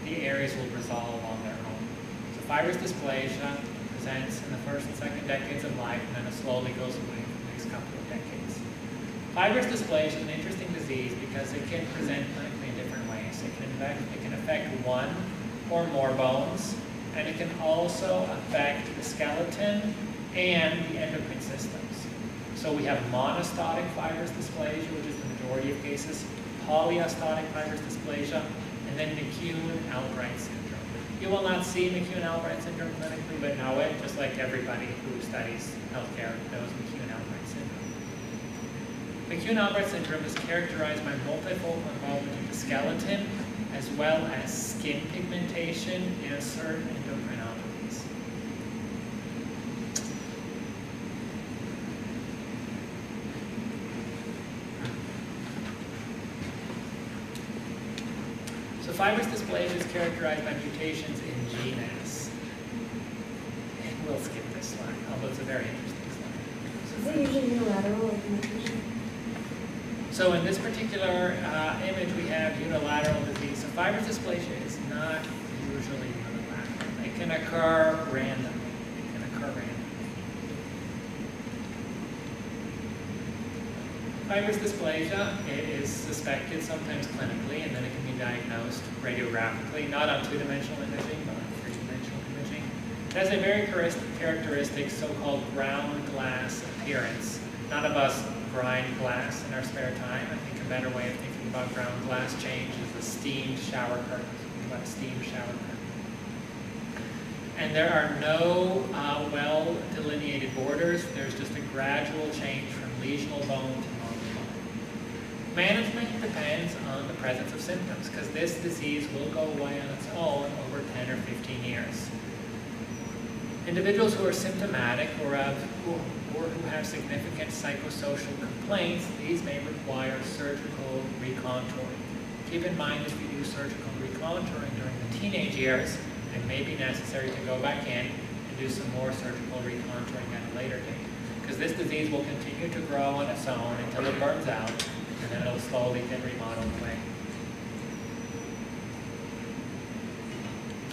the areas will resolve on their own. So fibrous dysplasia presents in the first and second decades of life, and then it slowly goes away for the next couple of decades. Fibrous dysplasia is an interesting disease because it can present clinically in different ways. It can affect one or more bones, and it can also affect the skeleton and the endocrine systems. So we have monostotic fibrous dysplasia, which is the majority of cases, polyostotic fibrous dysplasia, and then McCune-Albright syndrome. You will not see McCune-Albright syndrome clinically, but know it, just like everybody who studies healthcare knows McCune-Albright syndrome. McCune-Albright syndrome is characterized by multifocal involvement of the skeleton, as well as skin pigmentation and certain endocrinopathies. So fibrous dysplasia is characterized by mutations in GNAS. And we'll skip this slide, although it's a very interesting slide. Is it usually unilateral like mutation? So in this particular image, we have unilateral disease. So fibrous dysplasia is not usually unilateral. It can occur randomly. Fibrous dysplasia is suspected sometimes clinically, and then it can be diagnosed radiographically, not on two-dimensional imaging, but on three-dimensional imaging. It has a very characteristic so-called ground glass appearance. None of us grind glass in our spare time. I think a better way of thinking about ground glass change is a steamed shower curtain. Think about a steamed shower curtain. And there are no well-delineated borders. There's just a gradual change from lesional bone to normal bone. Management depends on the presence of symptoms, because this disease will go away on its own over 10 or 15 years. Individuals who are symptomatic or who have significant psychosocial complaints, these may require surgical recontouring. Keep in mind, if you do surgical recontouring during the teenage years, it may be necessary to go back in and do some more surgical recontouring at a later date. Because this disease will continue to grow on its own until it burns out, and then it'll slowly get remodeled away.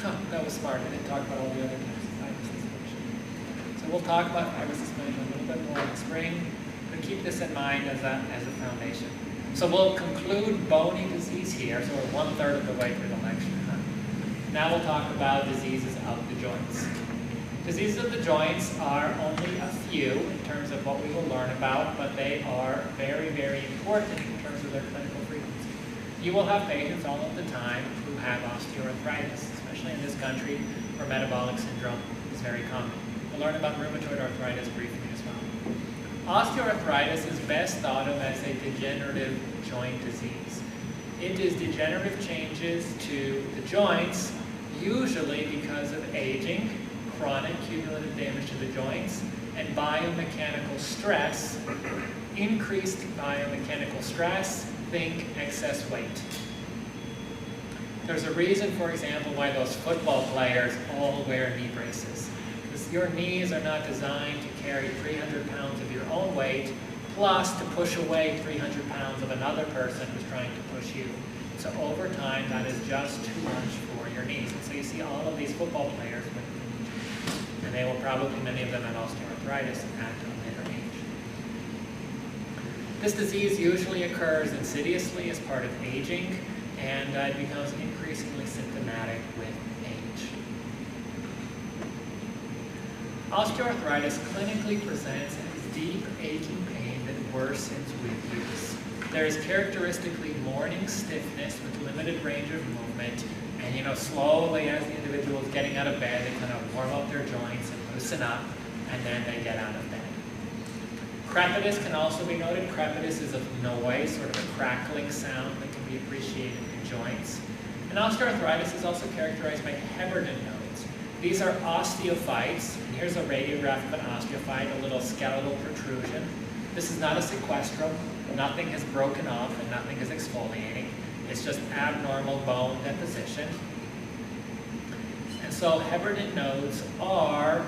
Oh, that was smart. I didn't talk about all the other types of fibrous dysplasia. So we'll talk about fibrous dysplasia a little bit more in the spring, but keep this in mind as a foundation. So we'll conclude bony disease here, so we're 1/3 of the way through the lecture. Now we'll talk about diseases of the joints. Diseases of the joints are only a few in terms of what we will learn about, but they are very, very important in terms of their clinical frequency. You will have patients all of the time who have osteoarthritis, especially in this country where metabolic syndrome is very common. We'll learn about rheumatoid arthritis briefly as well. Osteoarthritis is best thought of as a degenerative joint disease. It is degenerative changes to the joints, usually because of aging, chronic cumulative damage to the joints, and biomechanical stress. Increased biomechanical stress, think excess weight. There's a reason, for example, why those football players all wear knee braces. Because your knees are not designed to carry 300 pounds of your own weight, plus to push away 300 pounds of another person who's trying to push you. So over time, that is just too much for your knees. And so you see all of these football players with knee, and they will probably, many of them have osteoarthritis at a later age. This disease usually occurs insidiously as part of aging, and it becomes increasingly symptomatic with age. Osteoarthritis clinically presents as deep aching pain that worsens with use. There is characteristically morning stiffness with limited range of movement, and slowly as the individual is getting out of bed, they kind of warm up their joints and loosen up, and then they get out of bed. Crepitus can also be noted. Crepitus is a noise, sort of a crackling sound that can be appreciated in joints. And osteoarthritis is also characterized by Heberden nodes. These are osteophytes, and here's a radiograph of an osteophyte, a little skeletal protrusion. This is not a sequestrum. Nothing is broken off and nothing is exfoliating. It's just abnormal bone deposition. And so Heberden nodes are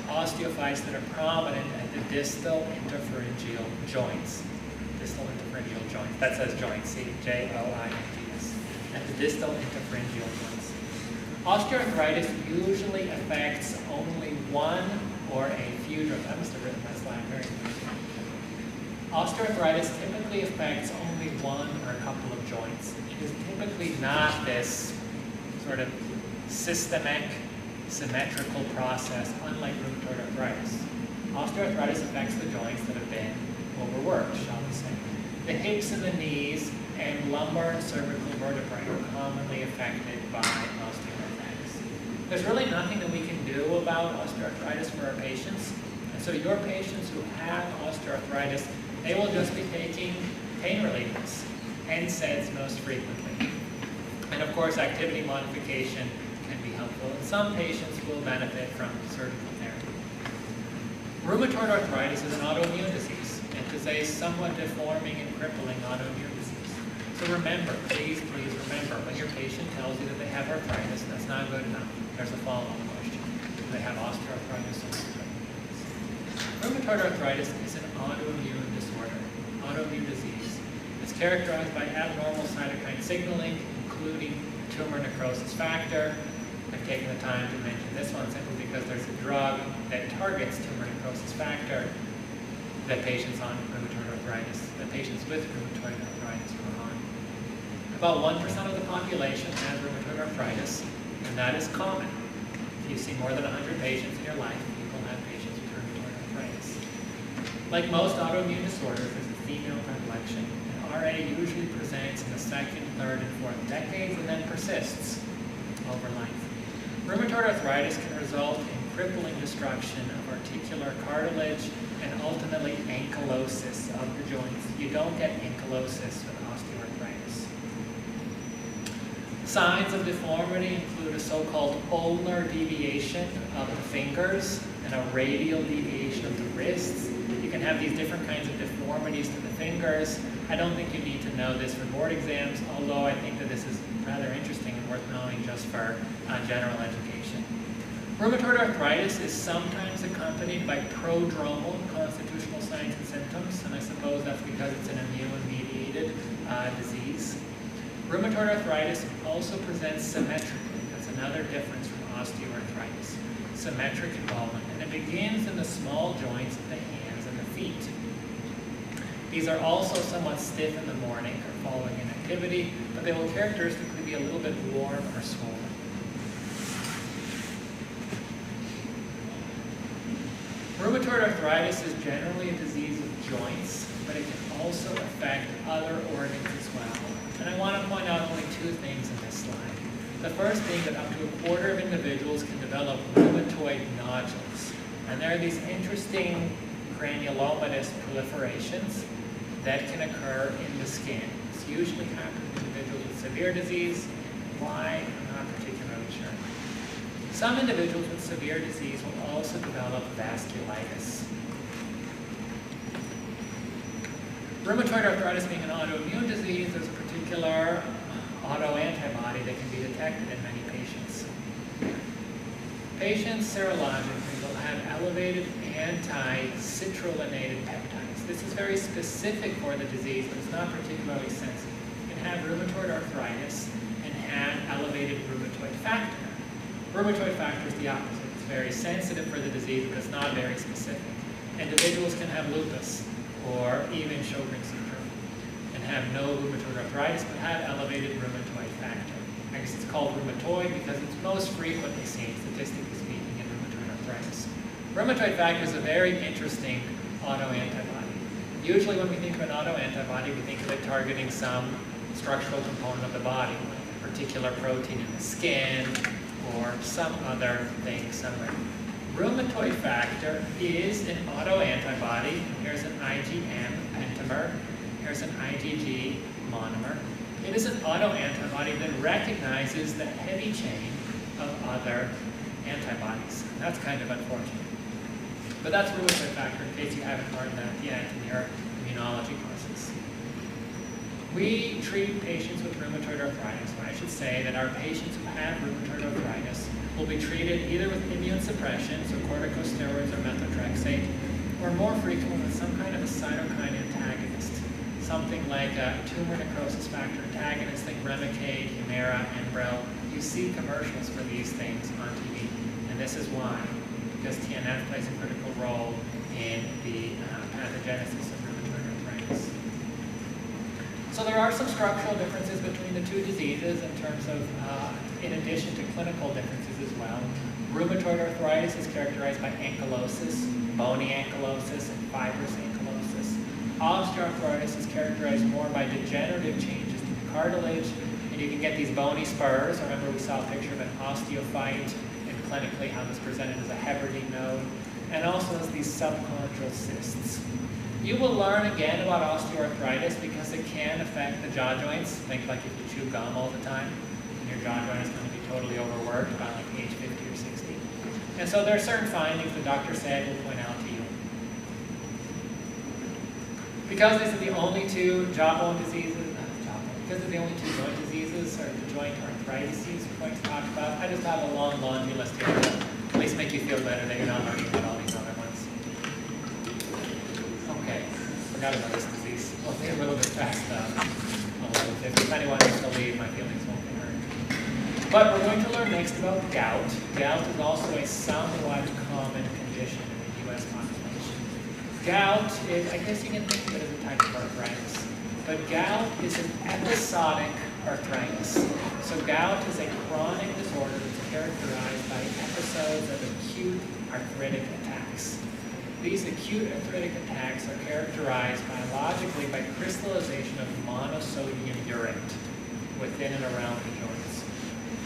osteophytes that are prominent at the distal interpharyngeal joints. Distal interpharyngeal joints. That says joints, see, J-O-I-N-T-S. At the distal interpharyngeal joints. Osteoarthritis usually affects only one or a few joints. I must have written that slide very quickly. Osteoarthritis typically affects only one or a couple of joints. It is typically not this sort of systemic, symmetrical process, unlike rheumatoid arthritis. Osteoarthritis affects the joints that have been overworked, shall we say. The hips and the knees and lumbar and cervical vertebrae are commonly affected by osteoarthritis. There's really nothing that we can do about osteoarthritis for our patients. And so your patients who have osteoarthritis, they will just be taking pain relievers, NSAIDs most frequently. And of course, activity modification can be helpful. And some patients will benefit from surgical therapy. Rheumatoid arthritis is an autoimmune disease. It is a somewhat deforming and crippling autoimmune disease. So remember, please remember, when your patient tells you that they have arthritis, that's not good enough. There's a follow-up question. Do they have osteoarthritis or arthritis? Rheumatoid arthritis is an autoimmune disorder, autoimmune disease. It's characterized by abnormal cytokine signaling, including tumor necrosis factor. I've taken the time to mention this one simply because there's a drug that targets tumor necrosis factor. that patients on rheumatoid arthritis, that patients with rheumatoid arthritis are on. About 1% of the population has rheumatoid arthritis, and that is common. If you see more than 100 patients in your life, you will have patients with rheumatoid arthritis. Like most autoimmune disorders, there's a female predilection. And RA usually presents in the second, third, and fourth decades and then persists over life. Rheumatoid arthritis can result in crippling destruction of articular cartilage and ultimately ankylosis of the joints. You don't get ankylosis with osteoarthritis. Signs of deformity include a so-called ulnar deviation of the fingers and a radial deviation of the wrists. You can have these different kinds of deformities to the fingers. I don't think you need to know this for board exams, although I think that this is rather interesting and worth knowing just for general education. Rheumatoid arthritis is sometimes accompanied by prodromal constitutional signs and symptoms, and I suppose that's because it's an immune-mediated disease. Rheumatoid arthritis also presents symmetrically. That's another difference from osteoarthritis. Symmetric involvement, and it begins in the small joints of the hands and the feet. These are also somewhat stiff in the morning or following an activity, but they will characteristically be a little bit warm or swollen. Rheumatoid arthritis is generally a disease of joints, but it can also affect other organs as well. And I want to point out only two things in this slide. The first being that up to a quarter of individuals can develop rheumatoid nodules. And there are these interesting granulomatous proliferations that can occur in the skin. This usually happens in individuals with severe disease. Why? I'm not particularly sure. Some individuals with severe disease will also develop vasculitis. Rheumatoid arthritis being an autoimmune disease, there's a particular autoantibody that can be detected in many patients. Patients serologically will have elevated anti-citrulline peptides. This is very specific for the disease, but it's not particularly sensitive. You can have rheumatoid arthritis and have elevated rheumatoid factor. Rheumatoid factor is the opposite. It's very sensitive for the disease, but it's not very specific. Individuals can have lupus or even Sjogren's syndrome and have no rheumatoid arthritis, but have elevated rheumatoid factor. I guess it's called rheumatoid because it's most frequently seen, statistically speaking, in rheumatoid arthritis. Rheumatoid factor is a very interesting autoantibody. Usually when we think of an autoantibody, we think of it targeting some structural component of the body, like a particular protein in the skin, or some other thing somewhere. Rheumatoid factor is an autoantibody. Here's an IgM pentamer. Here's an IgG monomer. It is an autoantibody that recognizes the heavy chain of other antibodies. That's kind of unfortunate. But that's rheumatoid factor, in case you haven't learned that yet in your immunology courses. We treat patients with rheumatoid arthritis, or I should say that our patients who have rheumatoid arthritis will be treated either with immune suppression, so corticosteroids or methotrexate, or more frequently with some kind of a cytokine antagonist, something like a tumor necrosis factor antagonist like Remicade, Humira, Enbrel. You see commercials for these things on TV, and this is why, because TNF plays a critical role in the pathogenesis of rheumatoid arthritis. So there are some structural differences between the two diseases in terms of, in addition to clinical differences as well. Rheumatoid arthritis is characterized by ankylosis, bony ankylosis, and fibrous ankylosis. Osteoarthritis is characterized more by degenerative changes to the cartilage, and you can get these bony spurs. Remember we saw a picture of an osteophyte, and clinically how this presented as a Heberty node, and also as these subchondral cysts. You will learn again about osteoarthritis because it can affect the jaw joints. Think like if you chew gum all the time, and your jaw joint is going to be totally overworked by like age 50 or 60. And so there are certain findings the Dr. said will point out to you. Because these are the only two jawbone diseases, because they're the only two joint diseases or the joint arthritis we're going to talk about, I just have a long laundry list here to at least make you feel better that you're not learning about all these other ones. Okay, forgot about this disease. We'll be a little bit past 11:50. If anyone wants to leave, my feelings won't be hurt. But we're going to learn next about gout. Gout is also a somewhat common condition in the U.S. population. Gout is, I guess you can think of it as a type of arthritis, but gout is an episodic arthritis. So gout is a chronic disorder that's characterized by episodes of acute arthritic attacks. These acute arthritic attacks are characterized biologically by crystallization of monosodium urate within and around the joints.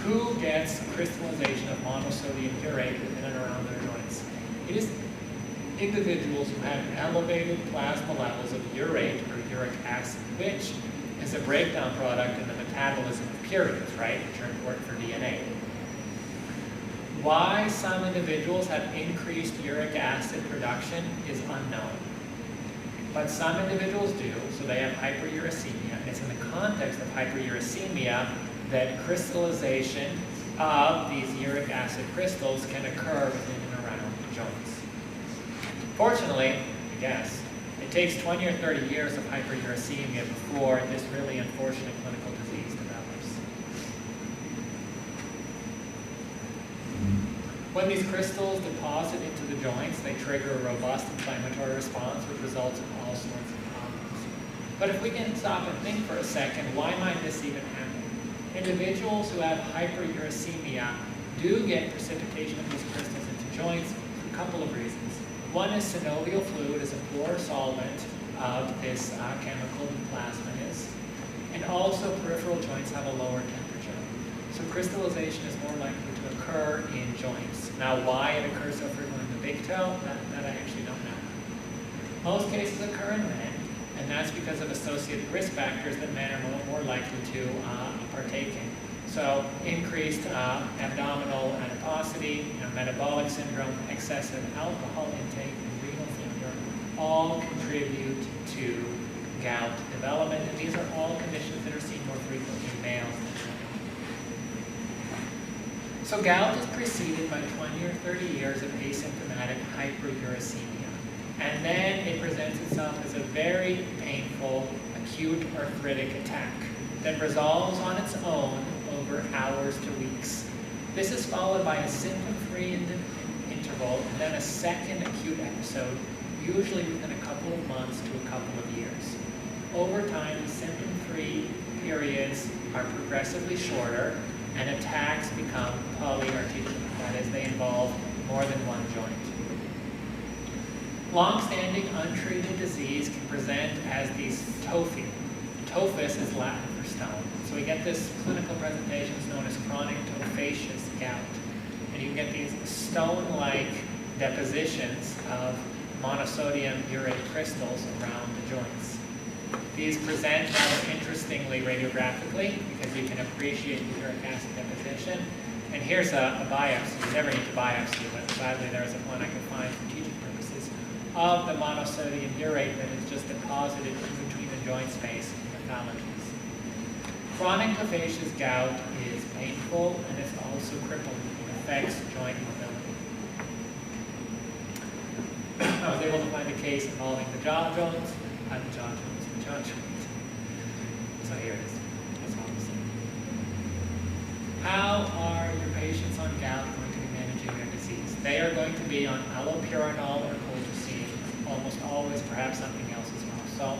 Who gets crystallization of monosodium urate within and around their joints? It is individuals who have elevated plasma levels of urate or uric acid, which is a breakdown product in the metabolism of purines, right, which are important for DNA. Why some individuals have increased uric acid production is unknown. But some individuals do, so they have hyperuricemia. It's in the context of hyperuricemia that crystallization of these uric acid crystals can occur within and around the joints. Fortunately, I guess, it takes 20 or 30 years of hyperuricemia before this really unfortunate clinical disease develops. When these crystals deposit into the joints, they trigger a robust inflammatory response, which results in all sorts of problems. But if we can stop and think for a second, why might this even happen? Individuals who have hyperuricemia do get precipitation of these crystals into joints for a couple of reasons. One is synovial fluid is a poor solvent of this chemical that plasma is. And also peripheral joints have a lower temperature. So crystallization is more likely to occur in joints. Now why it occurs so frequently in the big toe, that I actually don't know. Most cases occur in men, and that's because of associated risk factors that men are more likely to partake in. So increased abdominal adiposity, metabolic syndrome, excessive alcohol intake, and renal failure all contribute to gout development, and these are all conditions that are seen more frequently in males than women. So gout is preceded by 20 or 30 years of asymptomatic hyperuricemia, and then it presents itself as a very painful acute arthritic attack that resolves on its own over hours to weeks. This is followed by a symptom-free interval and then a second acute episode, usually within a couple of months to a couple of years. Over time, the symptom-free periods are progressively shorter and attacks become polyarticular, that is, they involve more than one joint. Long-standing untreated disease can present as these tophi. Tophus is Latin for stone. So we get this clinical presentation known as chronic tophaceous gout. And you get these stone-like depositions of monosodium urate crystals around the joints. These present rather interestingly radiographically because you can appreciate the uric acid deposition. And here's a biopsy. You never need to biopsy, but sadly there's one I can find for teaching purposes of the monosodium urate that is just deposited in between the joint space and the pathologies. Chronic tophaceous gout is painful and it's also crippling. It affects joint mobility. I was able to find a case involving the jaw joints, the jaw joint. So here it is. That's all I'm saying. How are your patients on gout going to be managing their disease? They are going to be on allopurinol or colchicine, almost always perhaps something else as well. So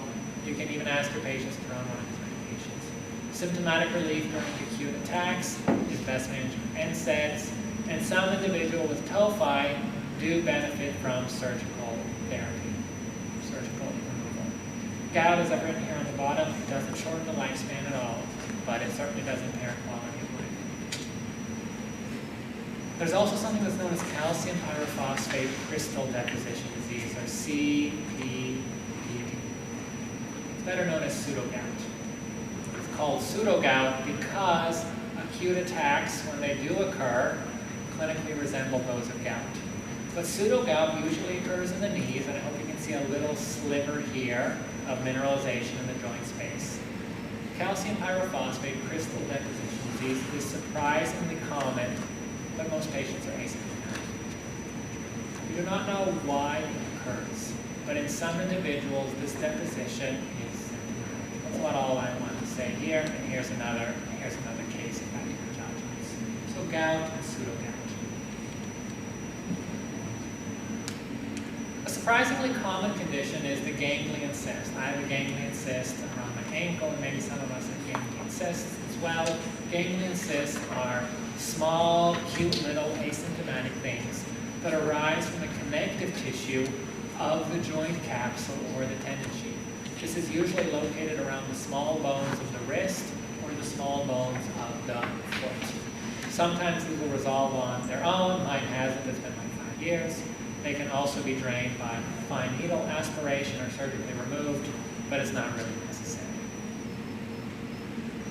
you can even ask your patients if they're on one of these medications. Symptomatic relief during acute attacks is best managed with NSAIDs, and some individuals with tophi do benefit from surgical therapy, surgical removal. Gout, as I've written here on the bottom, doesn't shorten the lifespan at all, but it certainly does impair quality of life. There's also something that's known as calcium pyrophosphate crystal deposition disease, or CPPD. It's better known as pseudogout. It's called pseudogout because acute attacks, when they do occur, clinically resemble those of gout. But pseudogout usually occurs in the knees, and I hope you can see a little sliver here of mineralization in the joint space. Calcium pyrophosphate crystal deposition disease is surprisingly common, but most patients are asymptomatic. We do not know why it occurs, but in some individuals, this deposition is symptomatic. That's about all I want to say here, and here's another case of hyperjaundice. So gout and pseudogout. surprisingly common condition is the ganglion cyst. I have a ganglion cyst around my ankle, and maybe some of us have ganglion cysts as well. Ganglion cysts are small, cute little asymptomatic things that arise from the connective tissue of the joint capsule or the tendon sheath. This is usually located around the small bones of the wrist or the small bones of the foot. Sometimes these will resolve on their own. Mine hasn't. It's been like 5 years. They can also be drained by fine needle aspiration or surgically removed, but it's not really necessary.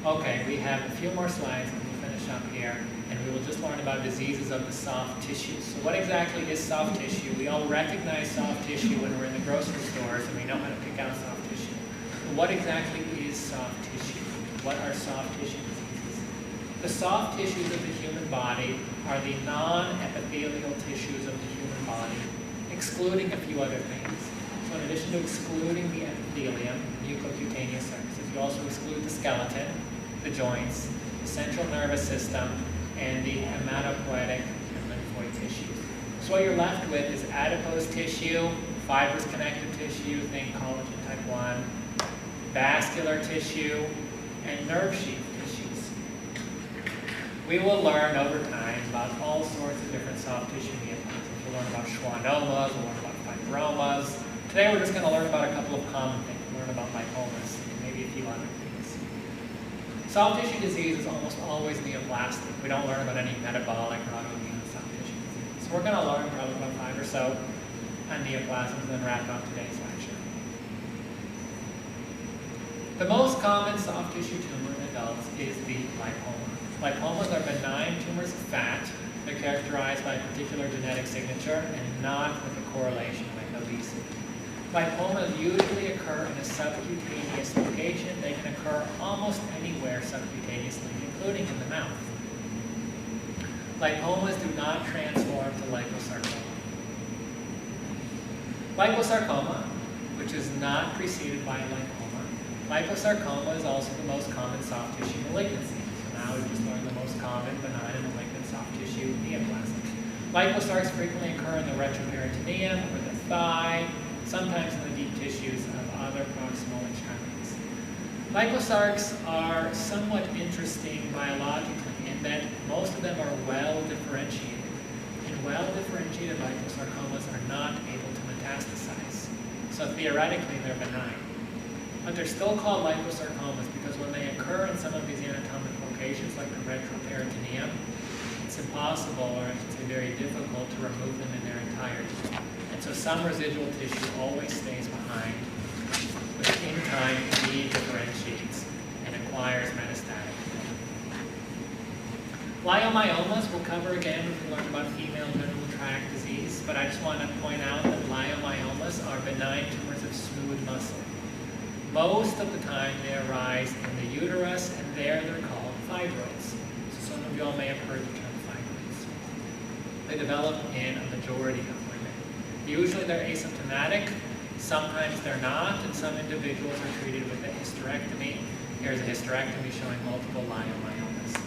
Okay, we have a few more slides and we'll finish up here, and we will just learn about diseases of the soft tissues. So what exactly is soft tissue? We all recognize soft tissue when we're in the grocery stores and we know how to pick out soft tissue. But what exactly is soft tissue? What are soft tissue diseases? The soft tissues of the human body are the non-epithelial tissues of the human body, excluding a few other things. So in addition to excluding the epithelium, mucocutaneous surfaces, you also exclude the skeleton, the joints, the central nervous system, and the hematopoietic and lymphoid tissues. So what you're left with is adipose tissue, fibrous connective tissue, think collagen type 1, vascular tissue, and nerve sheath tissues. We will learn over time about all sorts of different soft tissue neoplasms. We'll learn about schwannomas, we'll learn about fibromas. Today we're just going to learn about a couple of common things. We'll learn about lipomas and maybe a few other things. Soft tissue disease is almost always neoplastic. We don't learn about any metabolic or autoimmune soft tissue disease. So we're going to learn probably about 5 or so on neoplasms and then wrap up today's lecture. The most common soft tissue tumor in adults is the lipoma. Lipomas are benign tumors of fat. They're characterized by a particular genetic signature and not with a correlation with obesity. Lipomas usually occur in a subcutaneous location. They can occur almost anywhere subcutaneously, including in the mouth. Lipomas do not transform to liposarcoma. Liposarcoma, which is not preceded by a lipoma. Liposarcoma is also the most common soft tissue malignancy. So now we've just learned the most common benign and malignant soft tissue neoplasm. Liposarcs frequently occur in the retroperitoneum or the thigh, sometimes in the deep tissues of other proximal extremities. Liposarcs are somewhat interesting biologically in that most of them are well differentiated. And well differentiated liposarcomas are not able to metastasize. So theoretically they're benign. But they're still called liposarcomas because when they occur in some of these anatomic locations like the retroperitoneum, it's impossible, or I should say very difficult, to remove them in their entirety. And so some residual tissue always stays behind, which in time differentiates and acquires metastatic form. Leiomyomas we'll cover again when we learn about female genital tract disease, but I just want to point out that leiomyomas are benign tumors of smooth muscle. Most of the time they arise in the uterus, and there they're called fibroids. So some of you all may have heard the term fibroids. They develop in a majority of women. Usually they're asymptomatic, sometimes they're not, and some individuals are treated with a hysterectomy. Here's a hysterectomy showing multiple leiomyomas.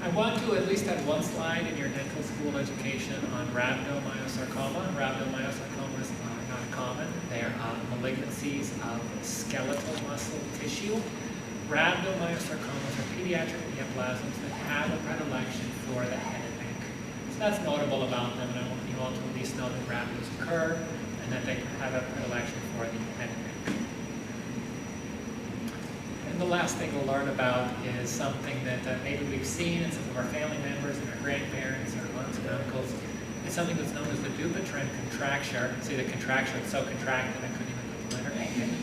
I want to at least have one slide in your dental school education on rhabdomyosarcoma. Rhabdomyosarcomas are not common. They are malignancies of skeletal muscle tissue. Rhabdomyosarcomas are pediatric neoplasms that have a predilection for the head and neck. So that's notable about them, and I want you all to at least know that rhabdos occur and that they have a predilection for the head and neck. And the last thing we'll learn about is something that maybe we've seen in some of our family members and our grandparents, our aunts and uncles. It's something that's known as the Dupuytren contracture. See the contracture, it's so contracted I couldn't even put the letter A in.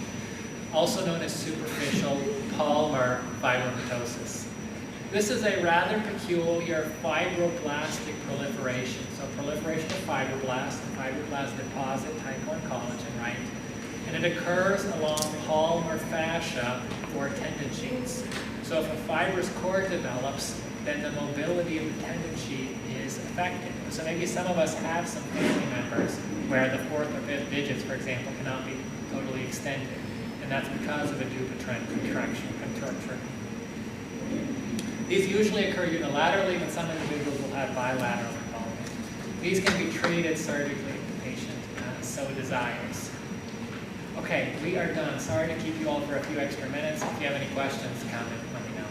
Also known as superficial palmar fibromatosis. This is a rather peculiar fibroblastic proliferation. So proliferation of fibroblasts, and fibroblasts deposit type 1 collagen, right? And it occurs along palmar fascia or tendon sheaths. So if a fibrous cord develops, then the mobility of the tendon sheath is affected. So maybe some of us have some family members where the 4th or 5th digits, for example, cannot be totally extended. And that's because of a Dupuytren contracture. These usually occur unilaterally, but some individuals will have bilateral involvement. These can be treated surgically if the patient so desires. Okay, we are done. Sorry to keep you all for a few extra minutes. If you have any questions, comment, let me know.